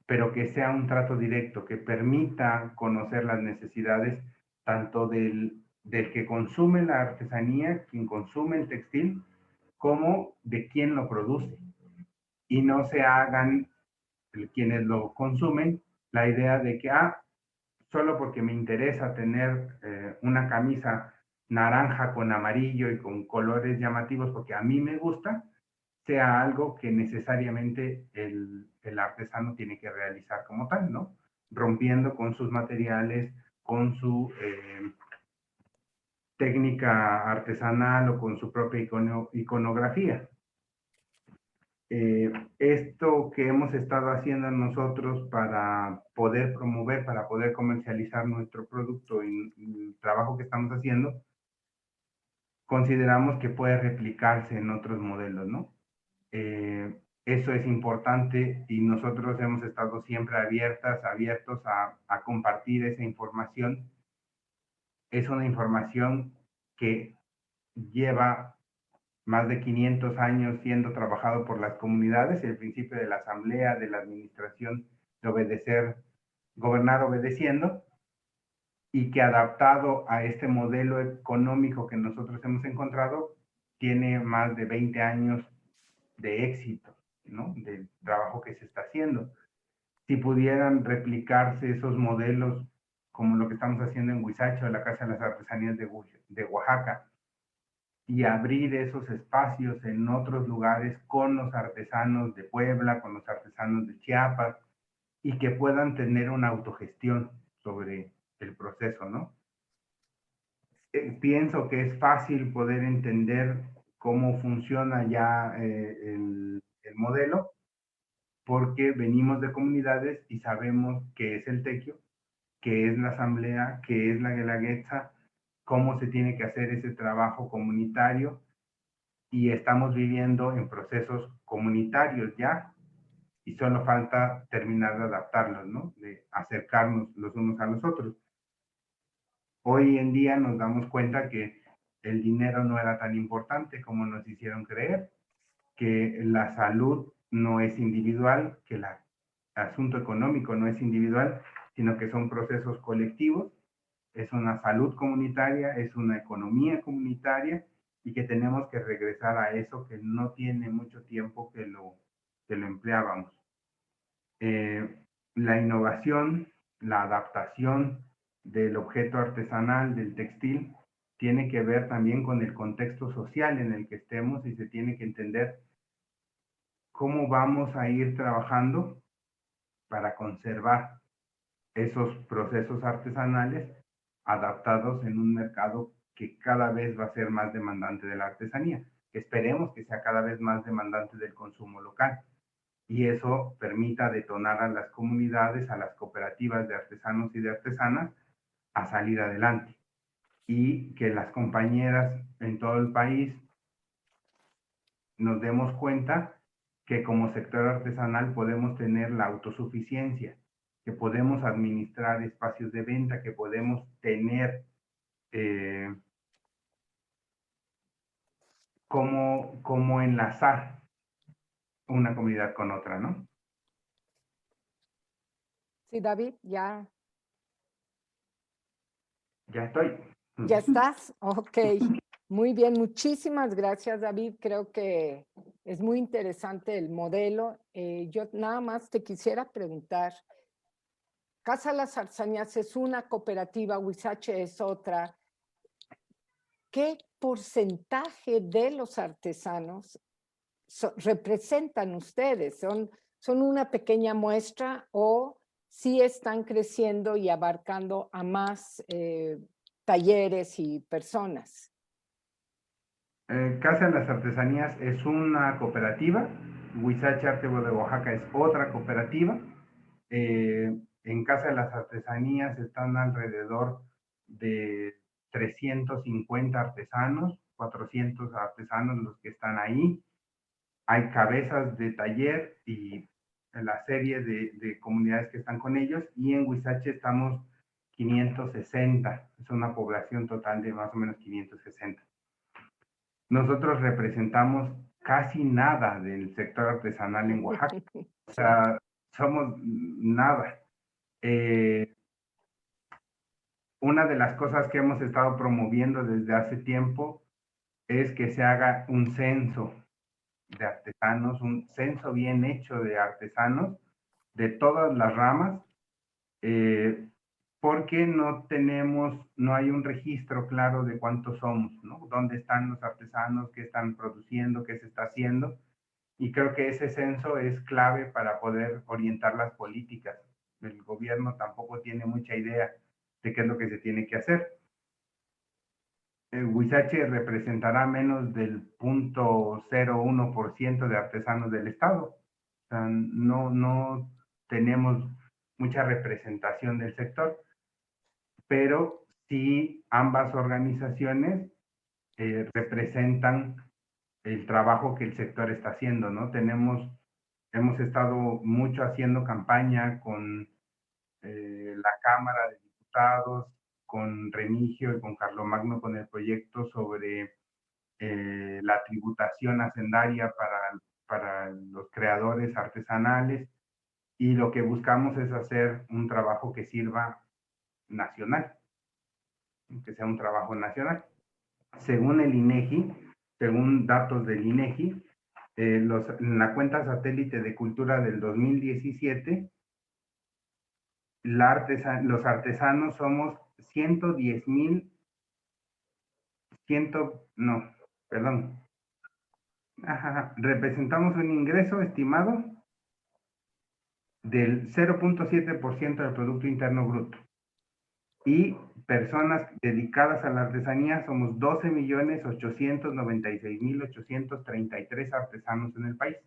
pero que sea un trato directo, que permita conocer las necesidades tanto del que consume la artesanía, quien consume el textil, como de quien lo produce. Y no se hagan quienes lo consumen la idea de que, solo porque me interesa tener una camisa naranja con amarillo y con colores llamativos porque a mí me gusta, sea algo que necesariamente el artesano tiene que realizar como tal, ¿no? Rompiendo con sus materiales, con su técnica artesanal o con su propia iconografía. Esto que hemos estado haciendo nosotros para poder promover, para poder comercializar nuestro producto y el trabajo que estamos haciendo, consideramos que puede replicarse en otros modelos, ¿no? Eso es importante y nosotros hemos estado siempre abiertos a compartir esa información. Es una información que lleva más de 500 años siendo trabajado por las comunidades, el principio de la asamblea, de la administración, de obedecer, gobernar obedeciendo, y que adaptado a este modelo económico que nosotros hemos encontrado, tiene más de 20 años de éxito, ¿no? Del trabajo que se está haciendo. Si pudieran replicarse esos modelos, como lo que estamos haciendo en Huizache o la Casa de las Artesanías de Oaxaca, y abrir esos espacios en otros lugares con los artesanos de Puebla, con los artesanos de Chiapas, y que puedan tener una autogestión sobre el proceso, ¿no? Pienso que es fácil poder entender cómo funciona ya el modelo, porque venimos de comunidades y sabemos qué es el tequio, qué es la asamblea, qué es la guelaguetza, cómo se tiene que hacer ese trabajo comunitario, y estamos viviendo en procesos comunitarios ya, y solo falta terminar de adaptarlos, ¿no? De acercarnos los unos a los otros. Hoy en día nos damos cuenta que el dinero no era tan importante como nos hicieron creer, que la salud no es individual, que el asunto económico no es individual, sino que son procesos colectivos, es una salud comunitaria, es una economía comunitaria, y que tenemos que regresar a eso que no tiene mucho tiempo que lo empleábamos. la innovación, la adaptación del objeto artesanal, del textil, tiene que ver también con el contexto social en el que estemos y se tiene que entender cómo vamos a ir trabajando para conservar esos procesos artesanales adaptados en un mercado que cada vez va a ser más demandante de la artesanía. Esperemos que sea cada vez más demandante del consumo local y eso permita detonar a las comunidades, a las cooperativas de artesanos y de artesanas a salir adelante y que las compañeras en todo el país nos demos cuenta que como sector artesanal podemos tener la autosuficiencia, que podemos administrar espacios de venta, que podemos tener cómo enlazar una comunidad con otra, ¿no? Sí, David, ya estoy. ¿Ya estás? Ok, muy bien, muchísimas gracias, David. Creo que es muy interesante el modelo. Yo nada más te quisiera preguntar, Casa Las Artesanías es una cooperativa, Huizache es otra. ¿Qué porcentaje de los artesanos representan ustedes? ¿Son una pequeña muestra o sí están creciendo y abarcando a más talleres y personas? Casa de las Artesanías es una cooperativa, Huizache Artebo de Oaxaca es otra cooperativa. En Casa de las Artesanías están alrededor de 350 artesanos, 400 artesanos los que están ahí. Hay cabezas de taller y la serie de comunidades que están con ellos, y en Huizache estamos 560, es una población total de más o menos 560. Nosotros representamos casi nada del sector artesanal en Oaxaca, o sea, somos nada. Una de las cosas que hemos estado promoviendo desde hace tiempo es que se haga un censo de artesanos, un censo bien hecho de artesanos de todas las ramas, porque no hay un registro claro de cuántos somos, ¿no? ¿Dónde están los artesanos? ¿Qué están produciendo? ¿Qué se está haciendo? Y creo que ese censo es clave para poder orientar las políticas. El gobierno tampoco tiene mucha idea de qué es lo que se tiene que hacer. Huizache representará menos del 0.01% de artesanos del estado. O sea, no tenemos mucha representación del sector, pero sí ambas organizaciones representan el trabajo que el sector está haciendo, ¿no? Hemos estado mucho haciendo campaña con la Cámara de Diputados, con Remigio y con Carlomagno con el proyecto sobre la tributación hacendaria para los creadores artesanales, y lo que buscamos es hacer un trabajo que sirva nacional, que sea un trabajo nacional. Según el INEGI, según datos del INEGI, en la cuenta satélite de cultura del 2017, los artesanos somos 110,000, representamos un ingreso estimado del 0.7% del Producto Interno Bruto. Y personas dedicadas a la artesanía somos 12,896,833 artesanos en el país.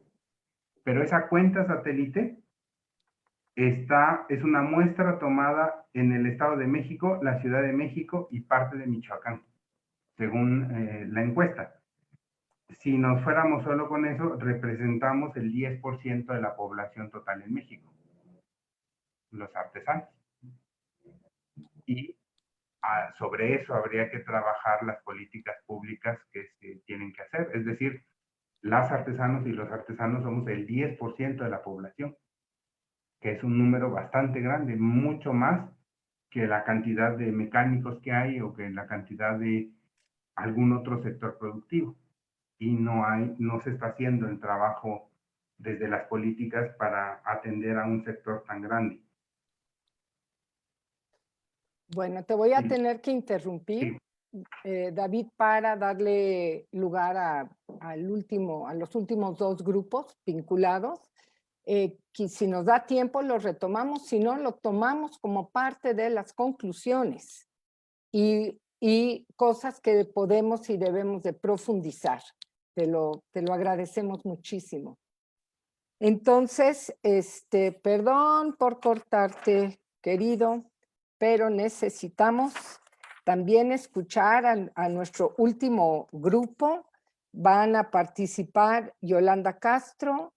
Pero esa cuenta satélite es una muestra tomada en el Estado de México, la Ciudad de México y parte de Michoacán, según la encuesta. Si nos fuéramos solo con eso, representamos el 10% de la población total en México, los artesanos. Y sobre eso habría que trabajar las políticas públicas que se tienen que hacer. Es decir, las artesanos y los artesanos somos el 10% de la población, que es un número bastante grande, mucho más que la cantidad de mecánicos que hay o que la cantidad de algún otro sector productivo. Y no se está haciendo el trabajo desde las políticas para atender a un sector tan grande. Bueno, te voy a Sí. tener que interrumpir, David, para darle lugar a los últimos dos grupos vinculados. Que si nos da tiempo lo retomamos, si no lo tomamos como parte de las conclusiones y cosas que podemos y debemos de profundizar. Te lo agradecemos muchísimo. Entonces, perdón por cortarte, querido, pero necesitamos también escuchar a nuestro último grupo. Van a participar Yolanda Castro,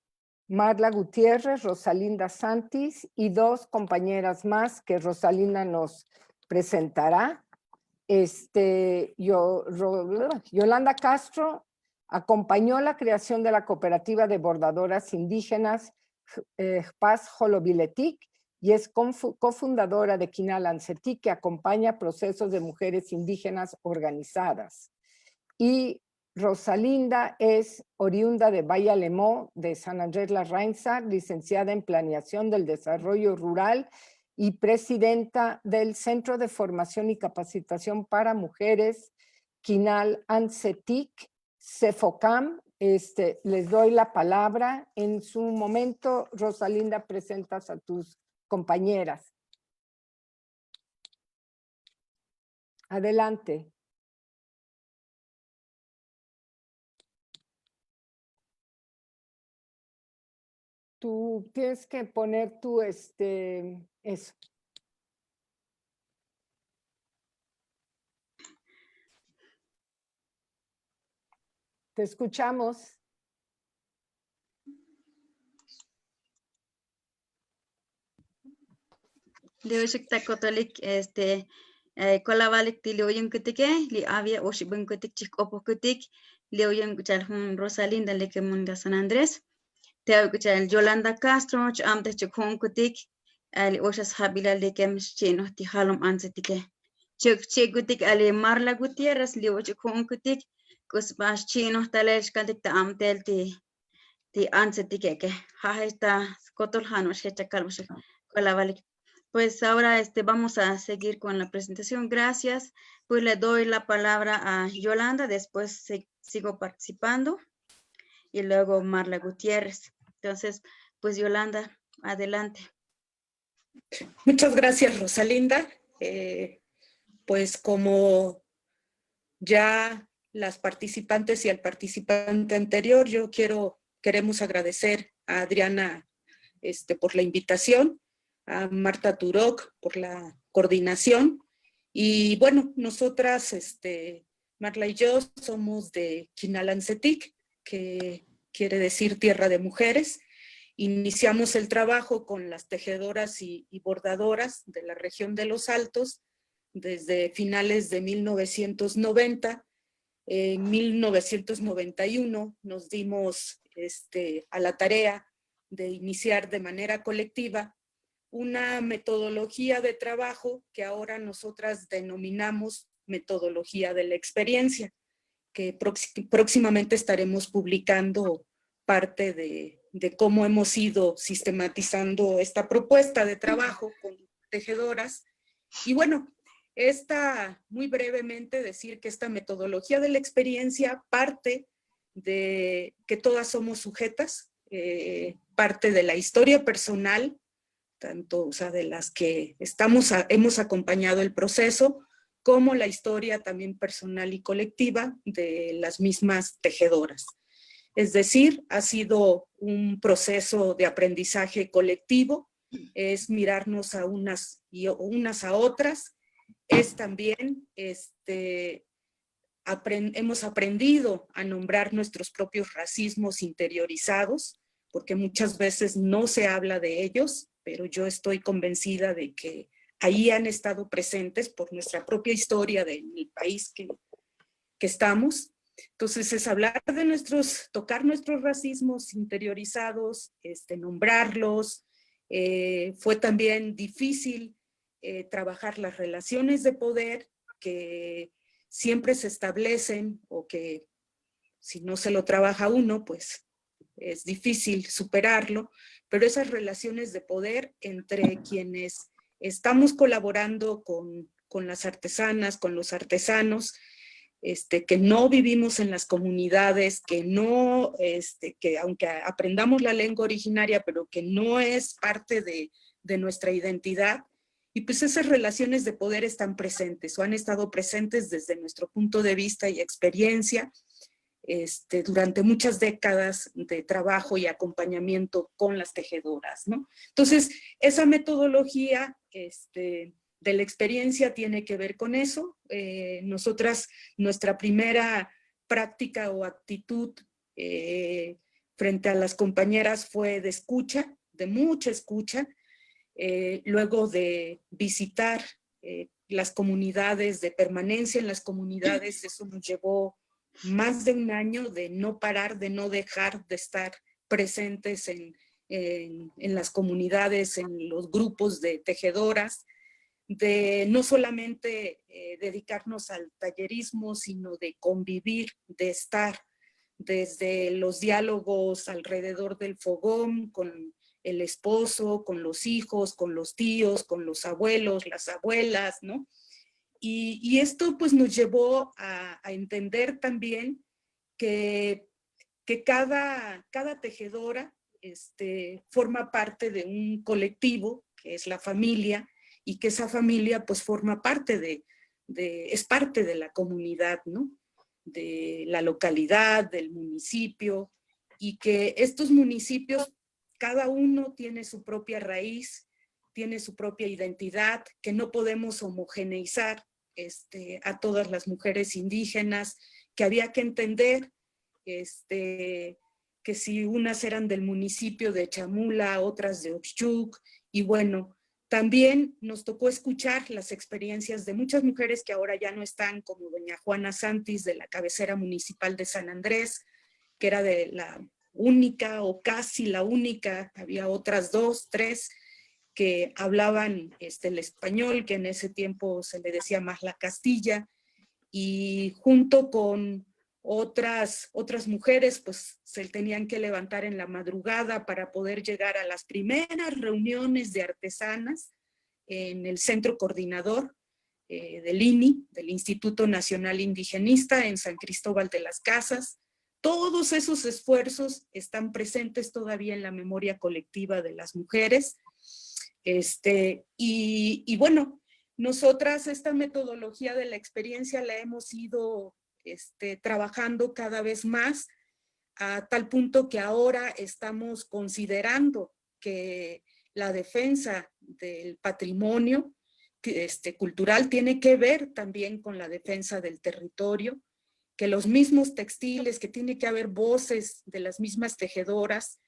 Marla Gutiérrez, Rosalinda Santis y dos compañeras más que Rosalinda nos presentará. Yolanda Castro acompañó la creación de la cooperativa de bordadoras indígenas Paz Jolobiletic y es cofundadora de Quinal Ancetic, que acompaña procesos de mujeres indígenas organizadas. Y Rosalinda es oriunda de Valle Alemó, de San Andrés Larrainza, licenciada en Planeación del Desarrollo Rural y presidenta del Centro de Formación y Capacitación para Mujeres, Quinal Ancetic, CEFOCAM. Les doy la palabra. En su momento, Rosalinda, presentas a tus compañeras. Adelante. Tú tienes que poner tu, eso. Te escuchamos. Liushik takotolik kolabalik ti liuyun kutike li avia oshibun kutik chik opo kutik liuyun kuchal hun Rosalinda lekemunga San Andrés te kuchal Yolanda Castro amte chukun kutik ali oshas habila lekem chino ti halom anzetike chuk kutik ali Marla Gutiérrez liuyun kutik kusbas chino talech kantik ta amtel ti anzetike ke hajesta kotol hanos hecha kalmush kolabalik. Pues ahora vamos a seguir con la presentación. Gracias. Pues le doy la palabra a Yolanda, después sigo participando y luego Marla Gutiérrez. Entonces, pues Yolanda, adelante. Muchas gracias, Rosalinda. Pues como ya las participantes y el participante anterior, queremos agradecer a Adriana por la invitación, a Marta Turok por la coordinación. Y bueno, nosotras, Marla y yo, somos de Quinal Ancetic, que quiere decir Tierra de Mujeres. Iniciamos el trabajo con las tejedoras y bordadoras de la región de Los Altos desde finales de 1990. En 1991 nos dimos a la tarea de iniciar de manera colectiva una metodología de trabajo que ahora nosotras denominamos metodología de la experiencia, que próximamente estaremos publicando parte de cómo hemos ido sistematizando esta propuesta de trabajo con tejedoras. Y bueno, muy brevemente decir que esta metodología de la experiencia parte de que todas somos sujetas, parte de la historia personal, tanto de las que hemos acompañado el proceso, como la historia también personal y colectiva de las mismas tejedoras. Es decir, ha sido un proceso de aprendizaje colectivo, es mirarnos a unas a otras, es también, hemos aprendido a nombrar nuestros propios racismos interiorizados, porque muchas veces no se habla de ellos, pero yo estoy convencida de que ahí han estado presentes por nuestra propia historia del país que estamos. Entonces es hablar de tocar nuestros racismos interiorizados, nombrarlos. Fue también difícil trabajar las relaciones de poder que siempre se establecen o que si no se lo trabaja uno, pues es difícil superarlo, pero esas relaciones de poder entre quienes estamos colaborando con las artesanas, con los artesanos, que no vivimos en las comunidades, que no, que aunque aprendamos la lengua originaria, pero que no es parte de nuestra identidad. Y pues esas relaciones de poder están presentes o han estado presentes desde nuestro punto de vista y experiencia durante muchas décadas de trabajo y acompañamiento con las tejedoras, ¿no? Entonces, esa metodología de la experiencia tiene que ver con eso. Nosotras, nuestra primera práctica o actitud frente a las compañeras fue de escucha, de mucha escucha, luego de visitar las comunidades, de permanencia en las comunidades. Eso nos llevó más de un año de no parar, de no dejar de estar presentes en las comunidades, en los grupos de tejedoras, de no solamente dedicarnos al tallerismo, sino de convivir, de estar desde los diálogos alrededor del fogón, con el esposo, con los hijos, con los tíos, con los abuelos, las abuelas, ¿no? Y esto pues nos llevó a entender también que cada tejedora forma parte de un colectivo, que es la familia, y que esa familia pues forma parte es parte de la comunidad, ¿no? De la localidad, del municipio, y que estos municipios, cada uno tiene su propia raíz, tiene su propia identidad, que no podemos homogeneizar a todas las mujeres indígenas, que había que entender que si unas eran del municipio de Chamula, otras de Oxchuc, y bueno, también nos tocó escuchar las experiencias de muchas mujeres que ahora ya no están, como doña Juana Santis de la cabecera municipal de San Andrés, que era de la única o casi la única, había otras 2, 3 que hablaban el español, que en ese tiempo se le decía más la Castilla, y junto con otras mujeres, pues se tenían que levantar en la madrugada para poder llegar a las primeras reuniones de artesanas en el centro coordinador del INI, del Instituto Nacional Indigenista, en San Cristóbal de las Casas. Todos esos esfuerzos están presentes todavía en la memoria colectiva de las mujeres. Y bueno, nosotras esta metodología de la experiencia la hemos ido trabajando cada vez más, a tal punto que ahora estamos considerando que la defensa del patrimonio cultural tiene que ver también con la defensa del territorio, que los mismos textiles, que tiene que haber voces de las mismas tejedoras,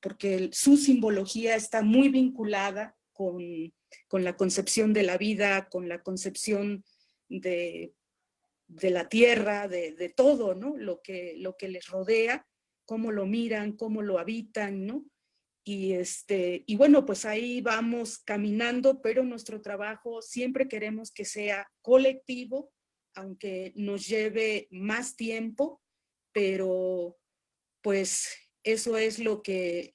porque su simbología está muy vinculada con la concepción de la vida, con la concepción de la tierra, de todo, ¿no? Lo que les rodea, cómo lo miran, cómo lo habitan, ¿no? Y bueno, pues ahí vamos caminando, pero nuestro trabajo siempre queremos que sea colectivo, aunque nos lleve más tiempo, pero pues eso es lo que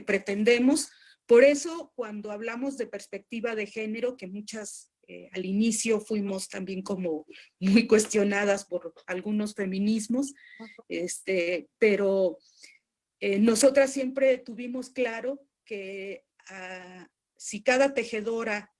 pretendemos. Por eso, cuando hablamos de perspectiva de género, que muchas al inicio fuimos también como muy cuestionadas por algunos feminismos, pero nosotras siempre tuvimos claro que si cada tejedora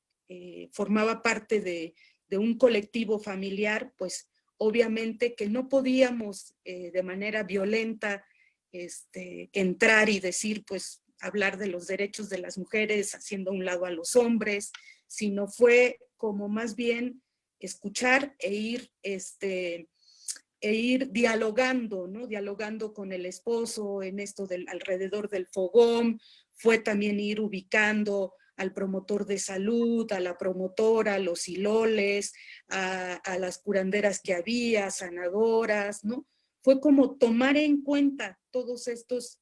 formaba parte de un colectivo familiar, pues obviamente que no podíamos de manera violenta entrar y decir, pues hablar de los derechos de las mujeres haciendo a un lado a los hombres, sino fue como más bien escuchar e ir dialogando, ¿no? Dialogando con el esposo en esto alrededor del fogón. Fue también ir ubicando al promotor de salud, a la promotora, a los hiloles, a las curanderas que había, sanadoras, ¿no? Fue como tomar en cuenta todos estas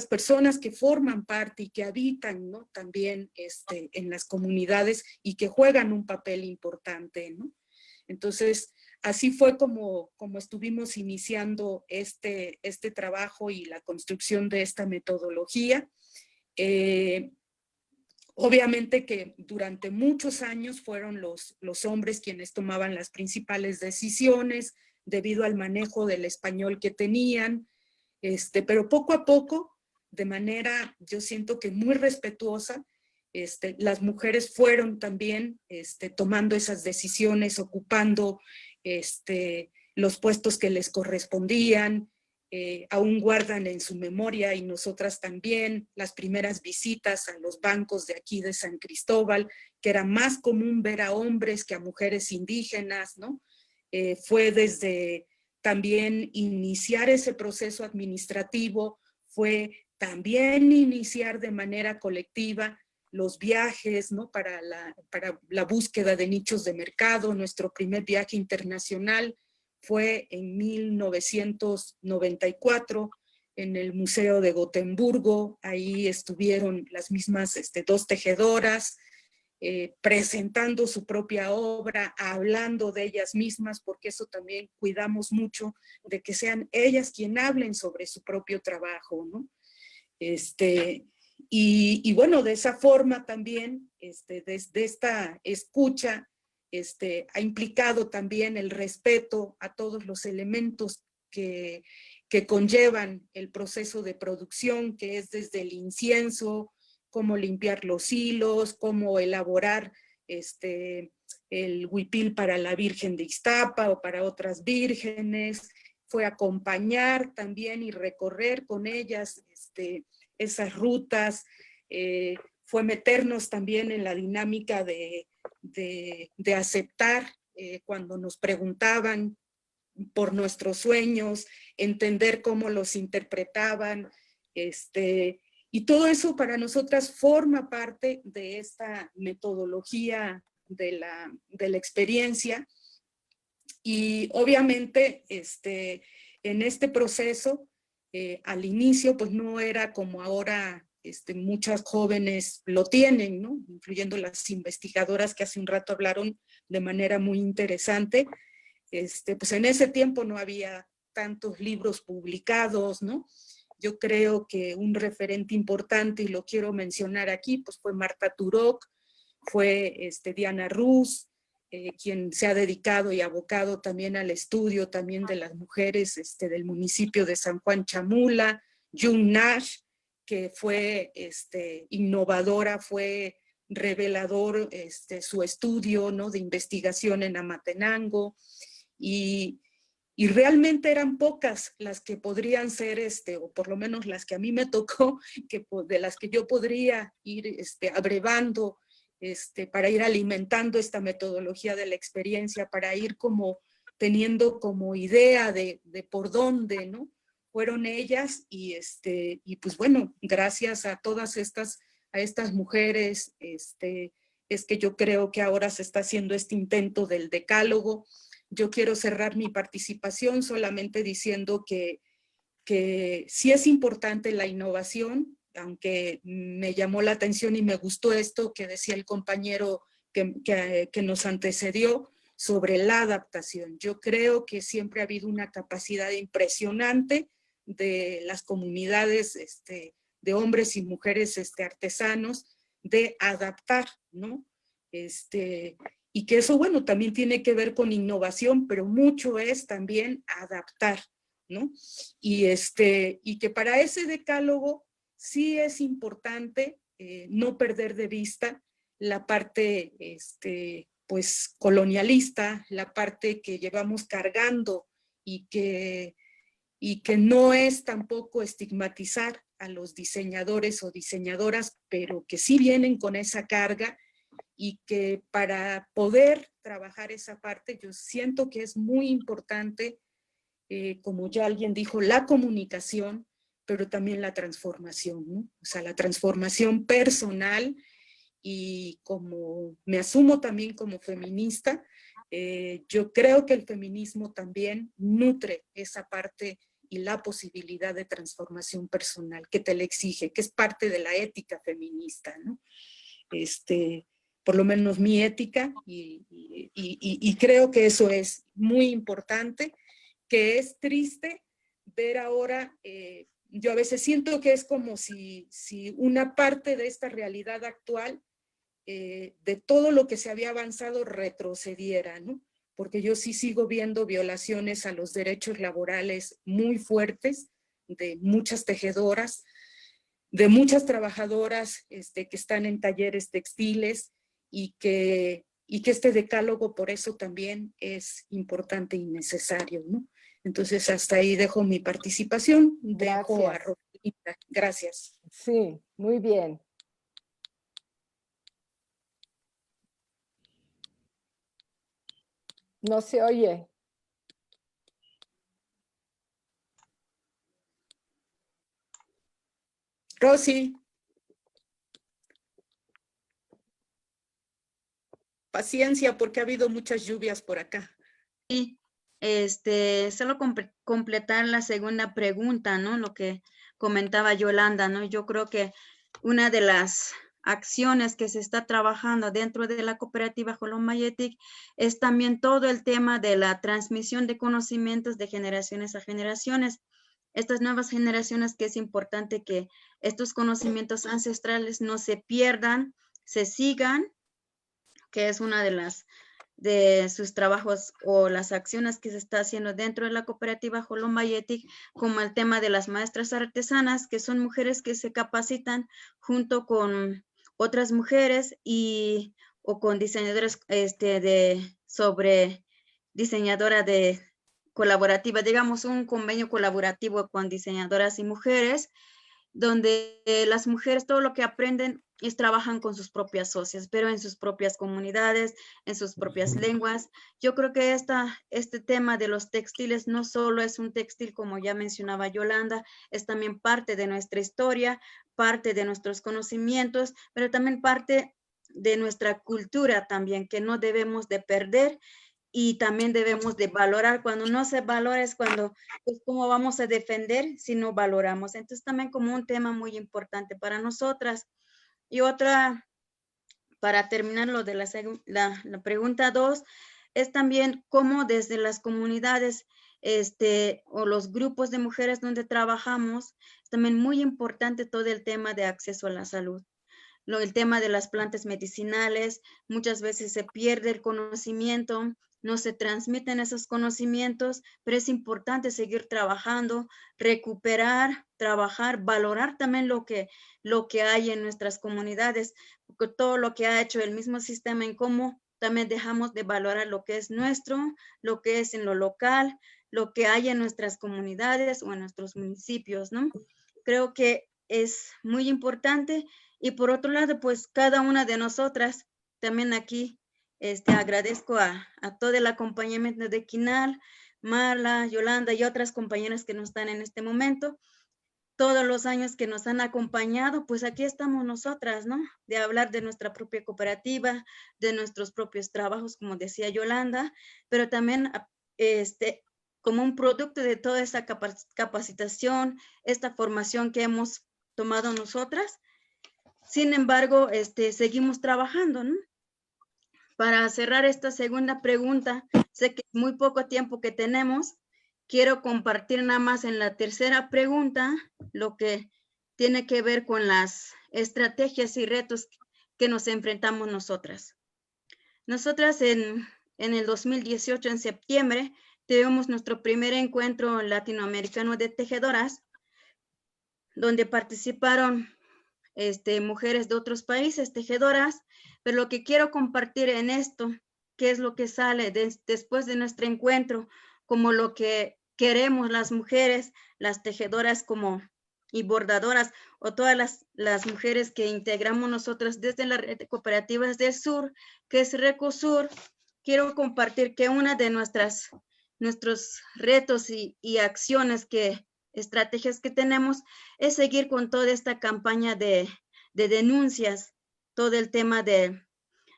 personas que forman parte y que habitan, ¿no? También en las comunidades y que juegan un papel importante, ¿no? Entonces, así fue como estuvimos iniciando este trabajo y la construcción de esta metodología. Obviamente que durante muchos años fueron los hombres quienes tomaban las principales decisiones debido al manejo del español que tenían, pero poco a poco, de manera, yo siento que muy respetuosa, las mujeres fueron también tomando esas decisiones, ocupando los puestos que les correspondían, aún guardan en su memoria, y nosotras también, las primeras visitas a los bancos de aquí de San Cristóbal, que era más común ver a hombres que a mujeres indígenas, ¿no? Fue desde también iniciar ese proceso administrativo, fue también iniciar de manera colectiva los viajes, ¿no? para la búsqueda de nichos de mercado. Nuestro primer viaje internacional fue en 1994 en el Museo de Gotemburgo. Ahí estuvieron las mismas 2 tejedoras presentando su propia obra, hablando de ellas mismas, porque eso también cuidamos mucho, de que sean ellas quienes hablen sobre su propio trabajo, ¿no? Y bueno, de esa forma también, desde esta escucha, ha implicado también el respeto a todos los elementos que conllevan el proceso de producción, que es desde el incienso, cómo limpiar los hilos, cómo elaborar el huipil para la Virgen de Ixtapa o para otras vírgenes. Fue acompañar también y recorrer con ellas esas rutas, fue meternos también en la dinámica de aceptar cuando nos preguntaban por nuestros sueños, entender cómo los interpretaban, y todo eso para nosotras forma parte de esta metodología de la experiencia. Y obviamente en este proceso, al inicio, pues no era como ahora muchas jóvenes lo tienen, ¿no? Incluyendo las investigadoras que hace un rato hablaron de manera muy interesante. Pues en ese tiempo no había tantos libros publicados, ¿no? Yo creo que un referente importante, y lo quiero mencionar aquí, pues fue Marta Turok, fue Diana Ruz, quien se ha dedicado y abocado también al estudio también de las mujeres del municipio de San Juan Chamula, June Nash, que fue innovadora, fue revelador su estudio, ¿no? de investigación en Amatenango, y realmente eran pocas las que podrían ser, o por lo menos las que a mí me tocó, de las que yo podría ir abrevando, para ir alimentando esta metodología de la experiencia, para ir como teniendo como idea de por dónde, ¿no? Fueron ellas, y pues bueno, gracias a todas estas mujeres, es que yo creo que ahora se está haciendo este intento del decálogo. Yo quiero cerrar mi participación solamente diciendo que sí es importante la innovación, aunque me llamó la atención y me gustó esto que decía el compañero que nos antecedió sobre la adaptación. Yo creo que siempre ha habido una capacidad impresionante de las comunidades de hombres y mujeres artesanos de adaptar, ¿no? Y que eso, bueno, también tiene que ver con innovación, pero mucho es también adaptar, ¿no? Y que para ese decálogo sí es importante no perder de vista la parte pues colonialista, la parte que llevamos cargando, y que no es tampoco estigmatizar a los diseñadores o diseñadoras, pero que sí vienen con esa carga, y que para poder trabajar esa parte yo siento que es muy importante, como ya alguien dijo, la comunicación, pero también la transformación, ¿no? O sea, la transformación personal. Y como me asumo también como feminista, yo creo que el feminismo también nutre esa parte y la posibilidad de transformación personal que te le exige, que es parte de la ética feminista, ¿no? por lo menos mi ética, y creo que eso es muy importante, que es triste ver ahora, yo a veces siento que es como si una parte de esta realidad actual, de todo lo que se había avanzado, retrocediera, ¿no? Porque yo sí sigo viendo violaciones a los derechos laborales muy fuertes de muchas tejedoras, de muchas trabajadoras que están en talleres textiles, y que este decálogo por eso también es importante y necesario, ¿no? Entonces, hasta ahí dejo mi participación. Dejo a Rosalita. Gracias. Sí, muy bien. No se oye. Rosy. Paciencia, porque ha habido muchas lluvias por acá. Sí, solo completar la segunda pregunta, ¿no? Lo que comentaba Yolanda, ¿no? Yo creo que una de las acciones que se está trabajando dentro de la cooperativa Jolón Mayetic es también todo el tema de la transmisión de conocimientos de generaciones a generaciones. Estas nuevas generaciones, que es importante que estos conocimientos ancestrales no se pierdan, se sigan, que es una de sus trabajos o las acciones que se está haciendo dentro de la cooperativa Jolón Mayetic, como el tema de las maestras artesanas, que son mujeres que se capacitan junto con otras mujeres o con diseñadores sobre diseñadora de colaborativa, digamos un convenio colaborativo con diseñadoras y mujeres, donde las mujeres todo lo que aprenden es trabajan con sus propias socias, pero en sus propias comunidades, en sus propias lenguas. Yo creo que este tema de los textiles no solo es un textil, como ya mencionaba Yolanda, es también parte de nuestra historia, parte de nuestros conocimientos, pero también parte de nuestra cultura también, que no debemos de perder. Y también debemos de valorar. Cuando no se valora es cuando, pues, ¿cómo vamos a defender si no valoramos? Entonces, también como un tema muy importante para nosotras. Y otra, para terminar lo de la pregunta 2, es también cómo desde las comunidades o los grupos de mujeres donde trabajamos, es también muy importante todo el tema de acceso a la salud. El tema de las plantas medicinales, muchas veces se pierde el conocimiento, no se transmiten esos conocimientos, pero es importante seguir trabajando, recuperar, trabajar, valorar también lo que hay en nuestras comunidades, porque todo lo que ha hecho el mismo sistema en cómo también dejamos de valorar lo que es nuestro, lo que es en lo local, lo que hay en nuestras comunidades o en nuestros municipios, ¿no? Creo que es muy importante. Y por otro lado, pues cada una de nosotras, también aquí agradezco a todo el acompañamiento de Quinal, Marla, Yolanda y otras compañeras que nos están en este momento, todos los años que nos han acompañado, pues aquí estamos nosotras, ¿no? De hablar de nuestra propia cooperativa, de nuestros propios trabajos, como decía Yolanda, pero también como un producto de toda esta capacitación, esta formación que hemos tomado nosotras. Sin embargo, seguimos trabajando, ¿no? Para cerrar esta segunda pregunta, sé que es muy poco tiempo que tenemos. Quiero compartir nada más en la tercera pregunta lo que tiene que ver con las estrategias y retos que nos enfrentamos nosotras. Nosotras en el 2018, en septiembre, tuvimos nuestro primer encuentro latinoamericano de tejedoras, donde participaron mujeres de otros países, tejedoras, pero lo que quiero compartir en esto, qué es lo que sale después de nuestro encuentro, como lo que queremos las mujeres, las tejedoras y bordadoras, o todas las mujeres que integramos nosotras desde la red de cooperativas del sur, que es Recosur. Quiero compartir que una de nuestros retos y acciones estrategias que tenemos es seguir con toda esta campaña de denuncias, todo el tema de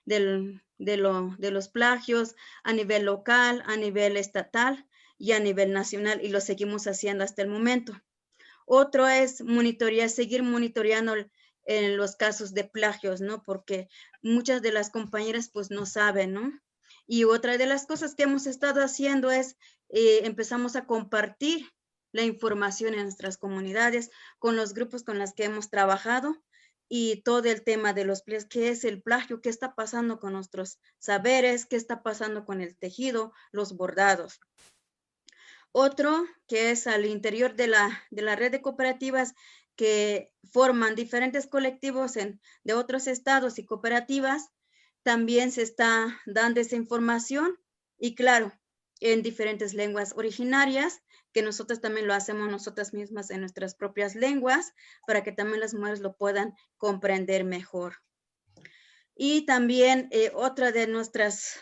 los plagios a nivel local, a nivel estatal y a nivel nacional, y lo seguimos haciendo hasta el momento. Otro es seguir monitoreando en los casos de plagios, ¿no? Porque muchas de las compañeras pues no saben, ¿no? Y otra de las cosas que hemos estado haciendo es, empezamos a compartir la información en nuestras comunidades, con los grupos con los que hemos trabajado, y todo el tema de los plagios, qué es el plagio, qué está pasando con nuestros saberes, qué está pasando con el tejido, los bordados. Otro que es al interior de la red de cooperativas que forman diferentes colectivos de otros estados y cooperativas, también se está dando esa información, y claro, en diferentes lenguas originarias, que nosotros también lo hacemos nosotras mismas en nuestras propias lenguas, para que también las mujeres lo puedan comprender mejor. Y también otra de nuestras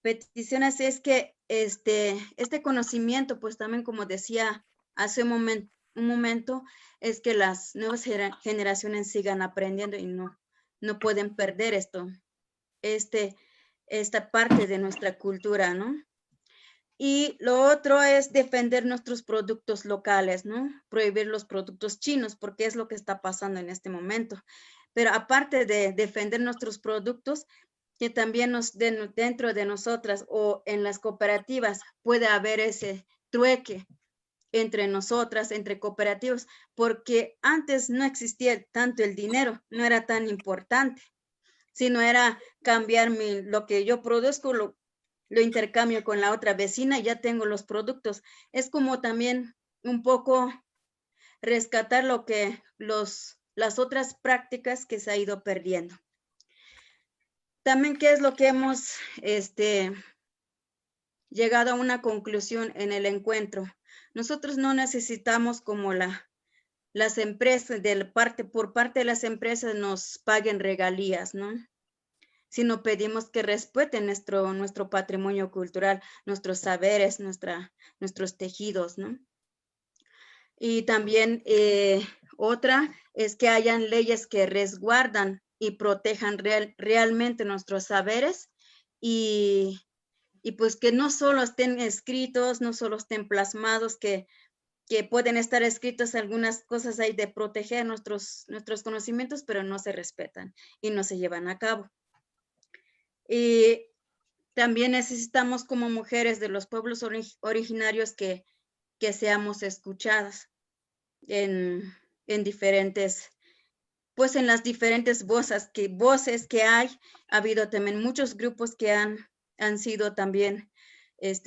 peticiones es que este conocimiento, pues también como decía hace un momento, es que las nuevas generaciones sigan aprendiendo y no pueden perder esta parte de nuestra cultura, ¿no? Y lo otro es defender nuestros productos locales, ¿no? Prohibir los productos chinos, porque es lo que está pasando en este momento. Pero aparte de defender nuestros productos, que también dentro de nosotras o en las cooperativas puede haber ese trueque entre nosotras, entre cooperativas, porque antes no existía tanto el dinero, no era tan importante, sino era cambiar lo que yo produzco, lo intercambio con la otra vecina y ya tengo los productos. Es como también un poco rescatar lo que las otras prácticas que se ha ido perdiendo. También, ¿qué es lo que hemos llegado a una conclusión en el encuentro? Nosotros no necesitamos como las empresas, por parte de las empresas nos paguen regalías, ¿no? Sino pedimos que respeten nuestro patrimonio cultural, nuestros saberes, nuestros tejidos, ¿no? Y también otra es que hayan leyes que resguardan y protejan realmente nuestros saberes, y pues que no solo estén escritos, no solo estén plasmados, que pueden estar escritas algunas cosas ahí de proteger nuestros conocimientos, pero no se respetan y no se llevan a cabo. Y también necesitamos como mujeres de los pueblos originarios que seamos escuchadas en diferentes, pues en las diferentes voces que hay. Ha habido también muchos grupos que han sido también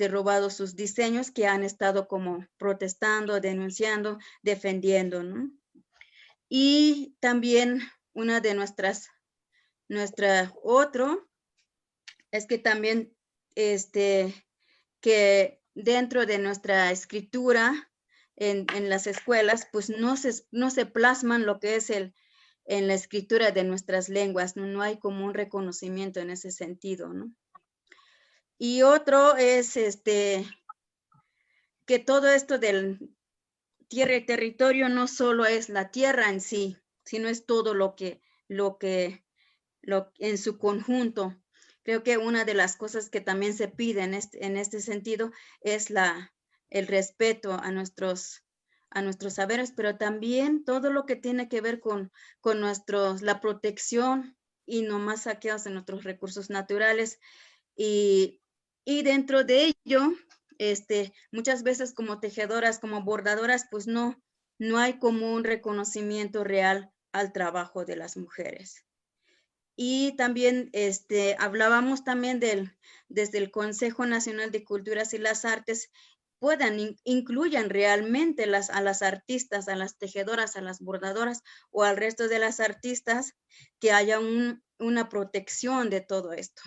robados sus diseños, que han estado como protestando, denunciando, defendiendo, ¿no? Y también una de otro es que también que dentro de nuestra escritura en las escuelas, pues no se plasman lo que es en la escritura de nuestras lenguas, no hay como un reconocimiento en ese sentido, ¿no? Y otro es que todo esto del tierra y territorio no solo es la tierra en sí, sino es todo lo que en su conjunto. Creo que una de las cosas que también se pide en este sentido es el respeto a nuestros saberes, pero también todo lo que tiene que ver con la protección y no más saqueos de nuestros recursos naturales. Y dentro de ello, muchas veces como tejedoras, como bordadoras, pues no hay como un reconocimiento real al trabajo de las mujeres. Y también hablábamos también desde el Consejo Nacional de Culturas y las Artes, incluyan realmente a las artistas, a las tejedoras, a las bordadoras o al resto de las artistas, que haya una protección de todo esto.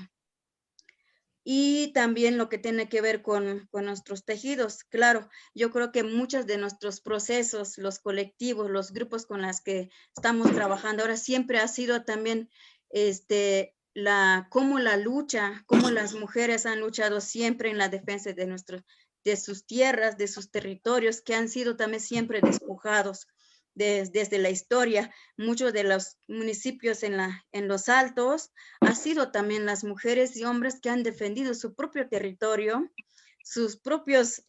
Y también lo que tiene que ver con nuestros tejidos. Claro, yo creo que muchos de nuestros procesos, los colectivos, los grupos con los que estamos trabajando ahora, siempre ha sido también cómo las mujeres han luchado siempre en la defensa de sus tierras, de sus territorios, que han sido también siempre despojados desde la historia. Muchos de los municipios en los Altos ha sido también las mujeres y hombres que han defendido su propio territorio, sus propios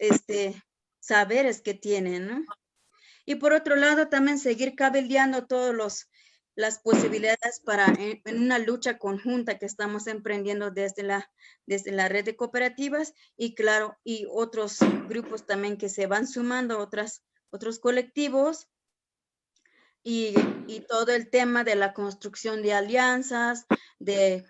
saberes que tienen, ¿no? Y por otro lado, también seguir cabildeando todos las posibilidades para en una lucha conjunta que estamos emprendiendo desde la red de cooperativas y claro, y otros grupos también que se van sumando, otros colectivos y todo el tema de la construcción de alianzas, de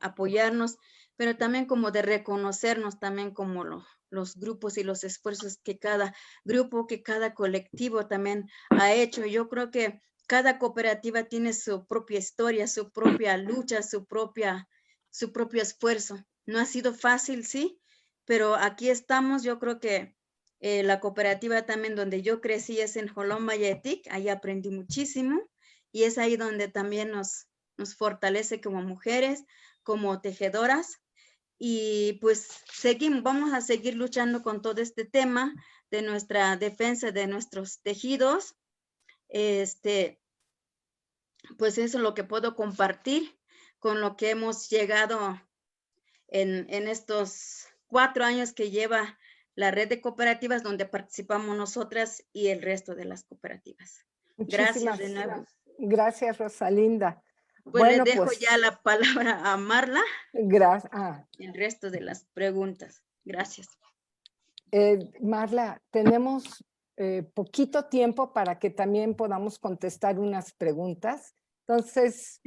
apoyarnos, pero también como de reconocernos también como los grupos y los esfuerzos que cada grupo, que cada colectivo también ha hecho. Yo creo que cada cooperativa tiene su propia historia, su propia lucha, su propio esfuerzo. No ha sido fácil, sí, pero aquí estamos. Yo creo que la cooperativa también donde yo crecí es en Jolón Mayetic, ahí aprendí muchísimo y es ahí donde también nos fortalece como mujeres, como tejedoras. Y pues vamos a seguir luchando con todo este tema de nuestra defensa de nuestros tejidos. Pues eso es lo que puedo compartir con lo que hemos llegado en estos 4 años que lleva la red de cooperativas donde participamos nosotras y el resto de las cooperativas. Gracias de nuevo. Gracias, Rosalinda. Pues le dejo ya la palabra a Marla. Gracias. El resto de las preguntas. Gracias. Marla, tenemos poquito tiempo para que también podamos contestar unas preguntas. Entonces.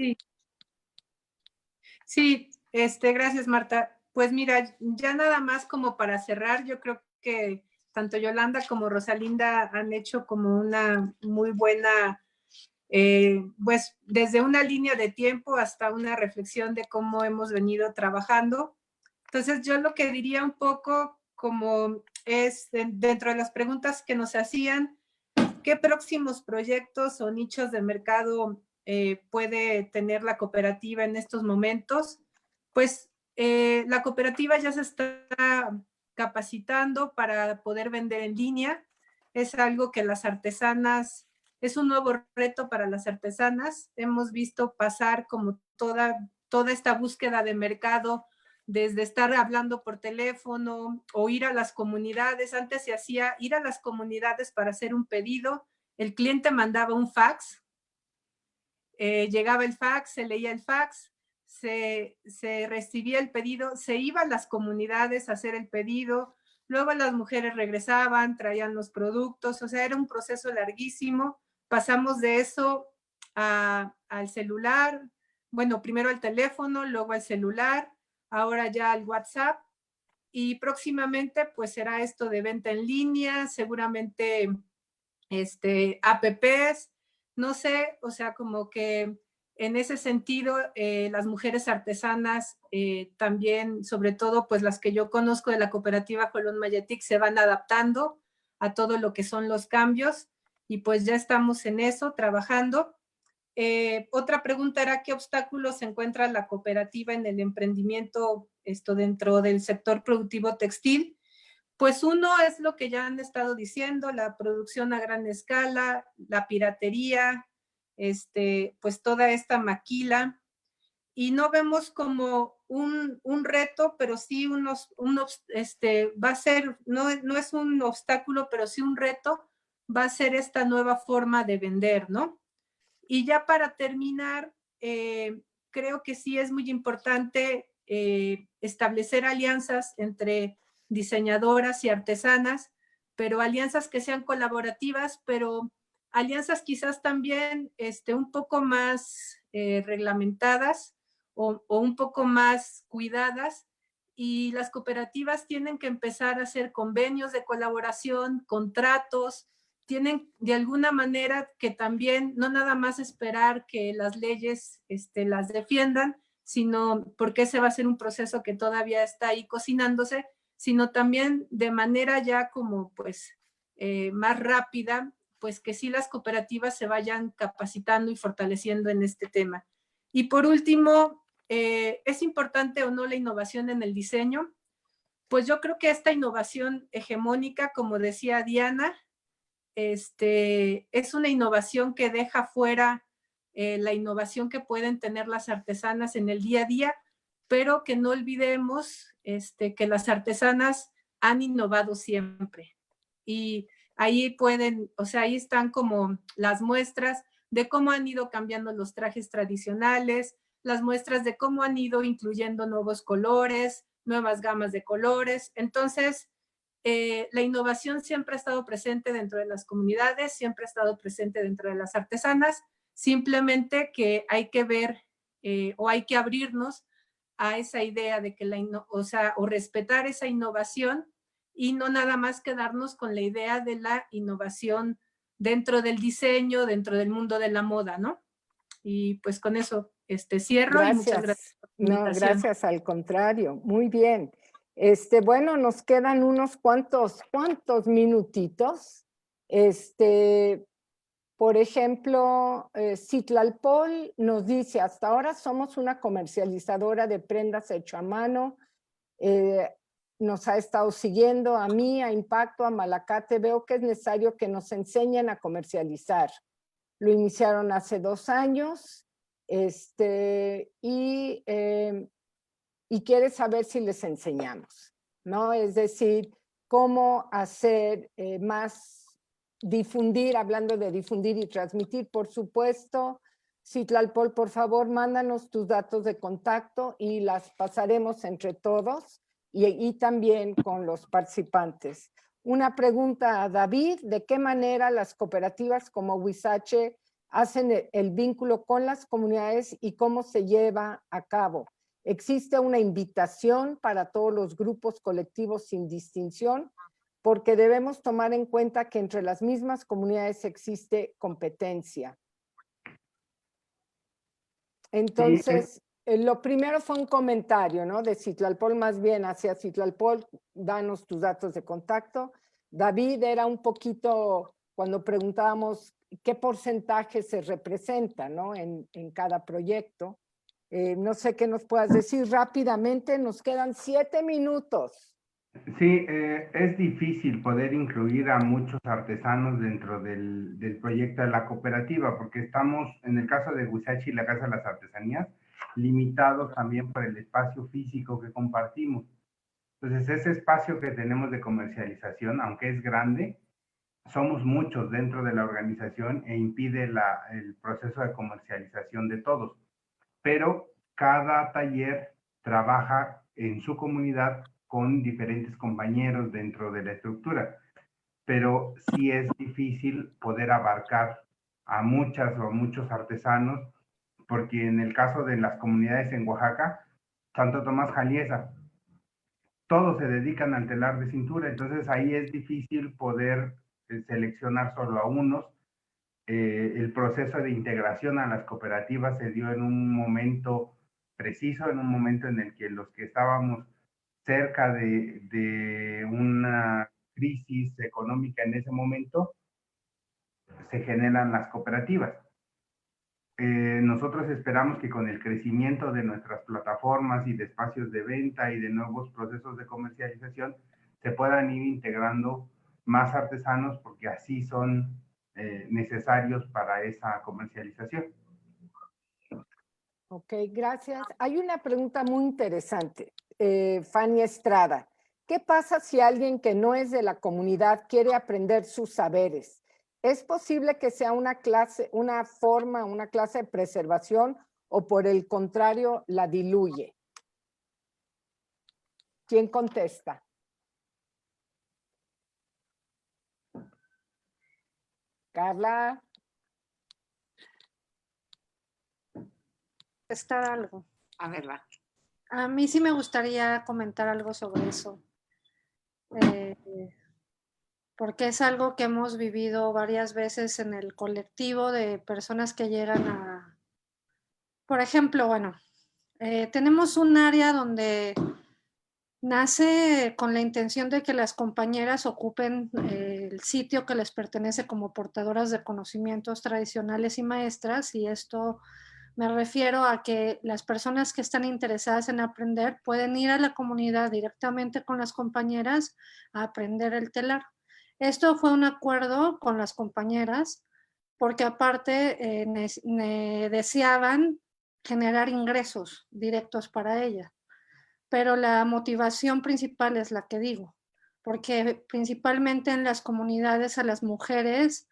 Sí, gracias, Marta. Pues mira, ya nada más como para cerrar, yo creo que tanto Yolanda como Rosalinda han hecho como una muy buena, pues desde una línea de tiempo hasta una reflexión de cómo hemos venido trabajando. Entonces yo lo que diría un poco como es dentro de las preguntas que nos hacían, ¿qué próximos proyectos o nichos de mercado puede tener la cooperativa en estos momentos? Pues la cooperativa ya se está capacitando para poder vender en línea. Es algo que las artesanas, es un nuevo reto para las artesanas. Hemos visto pasar como toda esta búsqueda de mercado, desde estar hablando por teléfono o ir a las comunidades. Antes se hacía ir a las comunidades para hacer un pedido, el cliente mandaba un fax, llegaba el fax, se leía el fax, se recibía el pedido, se iba a las comunidades a hacer el pedido, luego las mujeres regresaban, traían los productos, o sea, era un proceso larguísimo. Pasamos de eso al celular, bueno, primero al teléfono, luego al celular, ahora ya al WhatsApp, y próximamente pues será esto de venta en línea, seguramente apps, no sé, o sea, como que en ese sentido las mujeres artesanas también, sobre todo pues las que yo conozco de la cooperativa Jolón Mayetic, se van adaptando a todo lo que son los cambios y pues ya estamos en eso, trabajando. Otra pregunta era ¿qué obstáculos se encuentra la cooperativa en el emprendimiento dentro del sector productivo textil? Pues uno es lo que ya han estado diciendo, la producción a gran escala, la piratería, pues toda esta maquila, y no vemos como un reto, pero sí va a ser, no es un obstáculo, pero sí un reto, va a ser esta nueva forma de vender, ¿no? Y ya para terminar, creo que sí es muy importante establecer alianzas entre diseñadoras y artesanas, pero alianzas que sean colaborativas, pero alianzas quizás también un poco más reglamentadas o un poco más cuidadas, y las cooperativas tienen que empezar a hacer convenios de colaboración, contratos, tienen de alguna manera que también no nada más esperar que las leyes las defiendan, sino porque ese va a ser un proceso que todavía está ahí cocinándose, sino también de manera ya como pues más rápida, pues que sí las cooperativas se vayan capacitando y fortaleciendo en este tema. Y por último, ¿es importante o no la innovación en el diseño? Pues yo creo que esta innovación hegemónica, como decía Diana, es una innovación que deja fuera la innovación que pueden tener las artesanas en el día a día, pero que no olvidemos que las artesanas han innovado siempre. Y ahí pueden, o sea, ahí están como las muestras. de cómo han ido cambiando los trajes tradicionales, las muestras de cómo han ido incluyendo nuevos colores, nuevas gamas de colores. Entonces, la innovación siempre ha estado presente dentro de las comunidades, siempre ha estado presente dentro de las artesanas, simplemente que hay que ver o hay que abrirnos a esa idea de que o respetar esa innovación y no nada más quedarnos con la idea de la innovación dentro del diseño, dentro del mundo de la moda, ¿no? Y pues con eso cierro y muchas gracias por la invitación. No, gracias, al contrario, muy bien. Bueno, nos quedan unos cuantos minutitos. Por ejemplo, Citlalpol nos dice, hasta ahora somos una comercializadora de prendas hecho a mano. Nos ha estado siguiendo a mí, a Impacto, a Malacate. Veo que es necesario que nos enseñen a comercializar. Lo iniciaron hace 2 años y quiere saber si les enseñamos, ¿no? Es decir, cómo hacer más difundir, hablando de difundir y transmitir, por supuesto. Citlalpol, por favor, mándanos tus datos de contacto y las pasaremos entre todos y también con los participantes. Una pregunta a David, ¿de qué manera las cooperativas como Huizache hacen el vínculo con las comunidades y cómo se lleva a cabo? ¿Existe una invitación para todos los grupos colectivos sin distinción? Porque debemos tomar en cuenta que entre las mismas comunidades existe competencia. Entonces, lo primero fue un comentario, ¿no? De Citlalpol, más bien hacia Citlalpol, danos tus datos de contacto. David era un poquito, cuando preguntábamos qué porcentaje se representa, ¿no? En cada proyecto. No sé qué nos puedas decir rápidamente, nos quedan 7 minutos. Sí, es difícil poder incluir a muchos artesanos dentro del proyecto de la cooperativa, porque estamos, en el caso de Huizache y la Casa de las Artesanías, limitados también por el espacio físico que compartimos. Entonces, ese espacio que tenemos de comercialización, aunque es grande, somos muchos dentro de la organización e impide el proceso de comercialización de todos. Pero cada taller trabaja en su comunidad con diferentes compañeros dentro de la estructura, pero sí es difícil poder abarcar a muchas o a muchos artesanos, porque en el caso de las comunidades en Oaxaca, Santo Tomás Jaliesa, todos se dedican al telar de cintura, entonces ahí es difícil poder seleccionar solo a unos. El proceso de integración a las cooperativas se dio en un momento preciso, en un momento en el que los que estábamos cerca de una crisis económica en ese momento, se generan las cooperativas. Nosotros esperamos que con el crecimiento de nuestras plataformas y de espacios de venta y de nuevos procesos de comercialización, se puedan ir integrando más artesanos porque así son necesarios para esa comercialización. Ok, gracias. Hay una pregunta muy interesante, Fanny Estrada. ¿Qué pasa si alguien que no es de la comunidad quiere aprender sus saberes? ¿Es posible que sea una clase de preservación o por el contrario la diluye? ¿Quién contesta? Carla. Está algo. A ver, va. A mí sí me gustaría comentar algo sobre eso, porque es algo que hemos vivido varias veces en el colectivo de personas que llegan a, por ejemplo, bueno, tenemos un área donde nace con la intención de que las compañeras ocupen el sitio que les pertenece como portadoras de conocimientos tradicionales y maestras, y esto me refiero a que las personas que están interesadas en aprender pueden ir a la comunidad directamente con las compañeras a aprender el telar. Esto fue un acuerdo con las compañeras porque aparte deseaban generar ingresos directos para ellas. Pero la motivación principal es la que digo, porque principalmente en las comunidades a las mujeres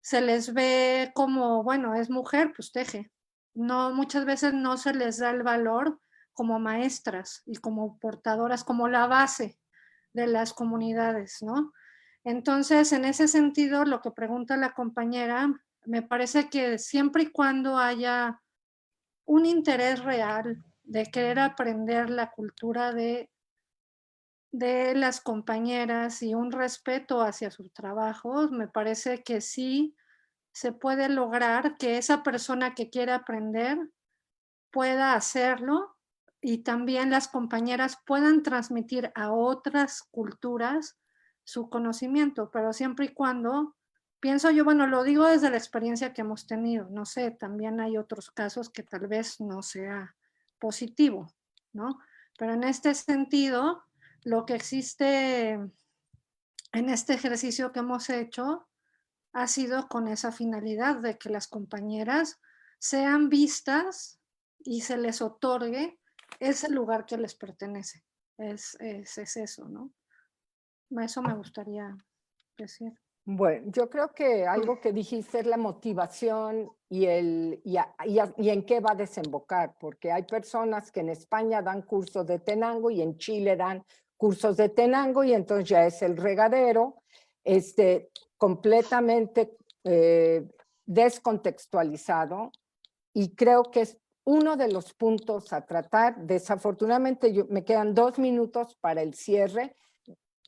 se les ve como, bueno, es mujer, pues teje. No, muchas veces no se les da el valor como maestras y como portadoras, como la base de las comunidades, ¿no? Entonces, en ese sentido, lo que pregunta la compañera, me parece que siempre y cuando haya un interés real de querer aprender la cultura de las compañeras y un respeto hacia sus trabajos, me parece que sí se puede lograr que esa persona que quiere aprender pueda hacerlo y también las compañeras puedan transmitir a otras culturas su conocimiento, pero siempre y cuando, pienso yo, bueno, lo digo desde la experiencia que hemos tenido, no sé, también hay otros casos que tal vez no sea positivo, ¿no? Pero en este sentido, lo que existe en este ejercicio que hemos hecho ha sido con esa finalidad de que las compañeras sean vistas y se les otorgue ese lugar que les pertenece. Es eso, ¿no? Eso me gustaría decir. Bueno, yo creo que algo que dijiste es la motivación y en qué va a desembocar, porque hay personas que en España dan cursos de Tenango y en Chile dan cursos de Tenango y entonces ya es el regadero, completamente descontextualizado, y creo que es uno de los puntos a tratar. Desafortunadamente me quedan 2 minutos para el cierre.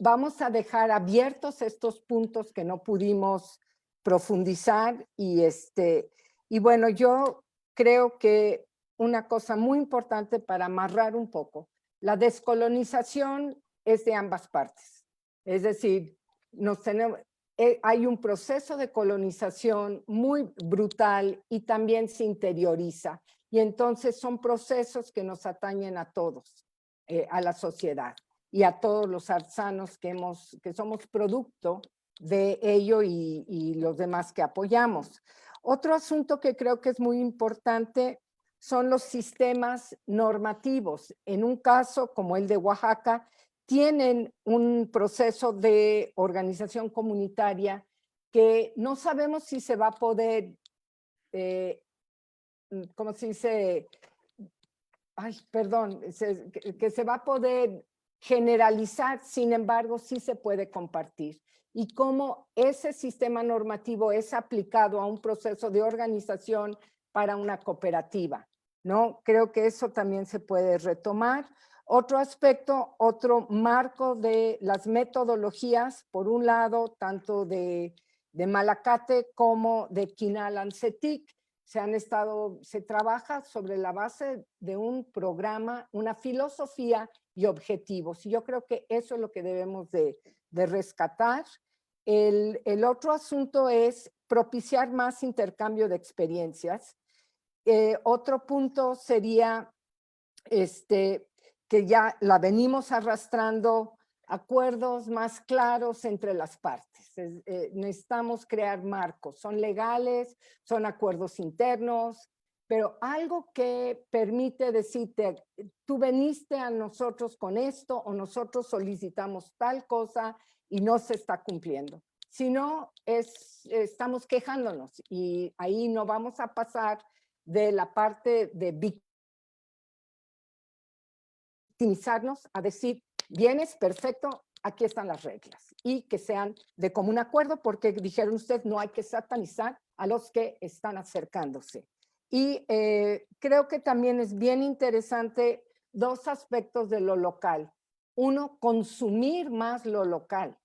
Vamos a dejar abiertos estos puntos que no pudimos profundizar y bueno, yo creo que una cosa muy importante para amarrar un poco, la descolonización es de ambas partes. Es decir, hay un proceso de colonización muy brutal y también se interioriza. Y entonces son procesos que nos atañen a todos, a la sociedad y a todos los artesanos que somos producto de ello y los demás que apoyamos. Otro asunto que creo que es muy importante son los sistemas normativos. En un caso como el de Oaxaca, tienen un proceso de organización comunitaria que no sabemos si se va a poder, ¿cómo se dice? Ay, perdón, que se va a poder generalizar, sin embargo, sí se puede compartir. Y cómo ese sistema normativo es aplicado a un proceso de organización para una cooperativa, ¿no? Creo que eso también se puede retomar. Otro aspecto, otro marco de las metodologías, por un lado, tanto de Malacate como de Quinalan-Cetic, se trabaja sobre la base de un programa, una filosofía y objetivos. Y yo creo que eso es lo que debemos de rescatar. El otro asunto es propiciar más intercambio de experiencias. Otro punto sería que ya la venimos arrastrando, acuerdos más claros entre las partes. Necesitamos crear marcos, son legales, son acuerdos internos, pero algo que permite decirte, tú veniste a nosotros con esto o nosotros solicitamos tal cosa y no se está cumpliendo. Si no, estamos quejándonos y ahí no vamos a pasar de la parte de victimizarnos a decir, vienes, perfecto, aquí están las reglas y que sean de común acuerdo porque dijeron ustedes, no hay que satanizar a los que están acercándose. Y creo que también es bien interesante dos aspectos de lo local. Uno, consumir más lo local.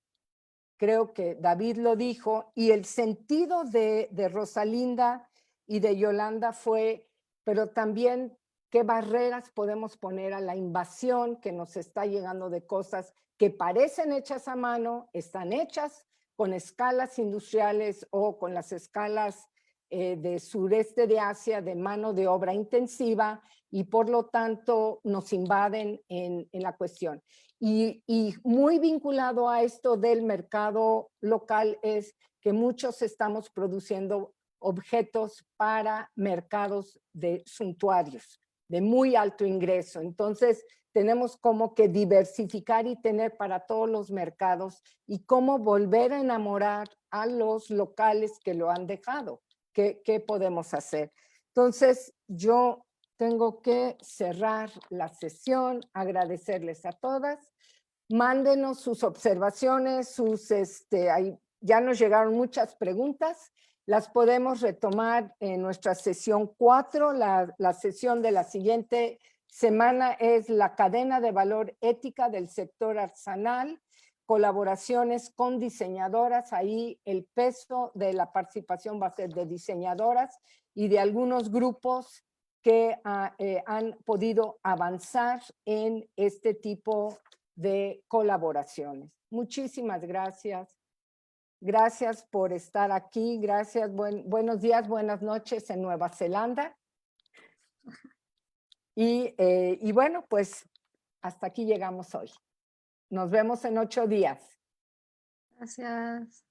Creo que David lo dijo y el sentido de Rosalinda y de Yolanda fue, pero también qué barreras podemos poner a la invasión que nos está llegando de cosas que parecen hechas a mano, están hechas con escalas industriales o con las escalas de sureste de Asia de mano de obra intensiva y por lo tanto nos invaden en la cuestión. Y muy vinculado a esto del mercado local es que muchos estamos produciendo objetos para mercados de suntuarios, de muy alto ingreso. Entonces, tenemos como que diversificar y tener para todos los mercados y cómo volver a enamorar a los locales que lo han dejado. ¿Qué podemos hacer? Entonces, yo tengo que cerrar la sesión, agradecerles a todas. Mándenos sus observaciones, ya nos llegaron muchas preguntas. Las podemos retomar en nuestra sesión 4. La sesión de la siguiente semana es la cadena de valor ética del sector artesanal, colaboraciones con diseñadoras. Ahí el peso de la participación va a ser de diseñadoras y de algunos grupos que han podido avanzar en este tipo de colaboraciones. Muchísimas gracias. Gracias por estar aquí. Gracias. Buenos días, buenas noches en Nueva Zelanda. Y bueno, pues hasta aquí llegamos hoy. Nos vemos en 8 días. Gracias.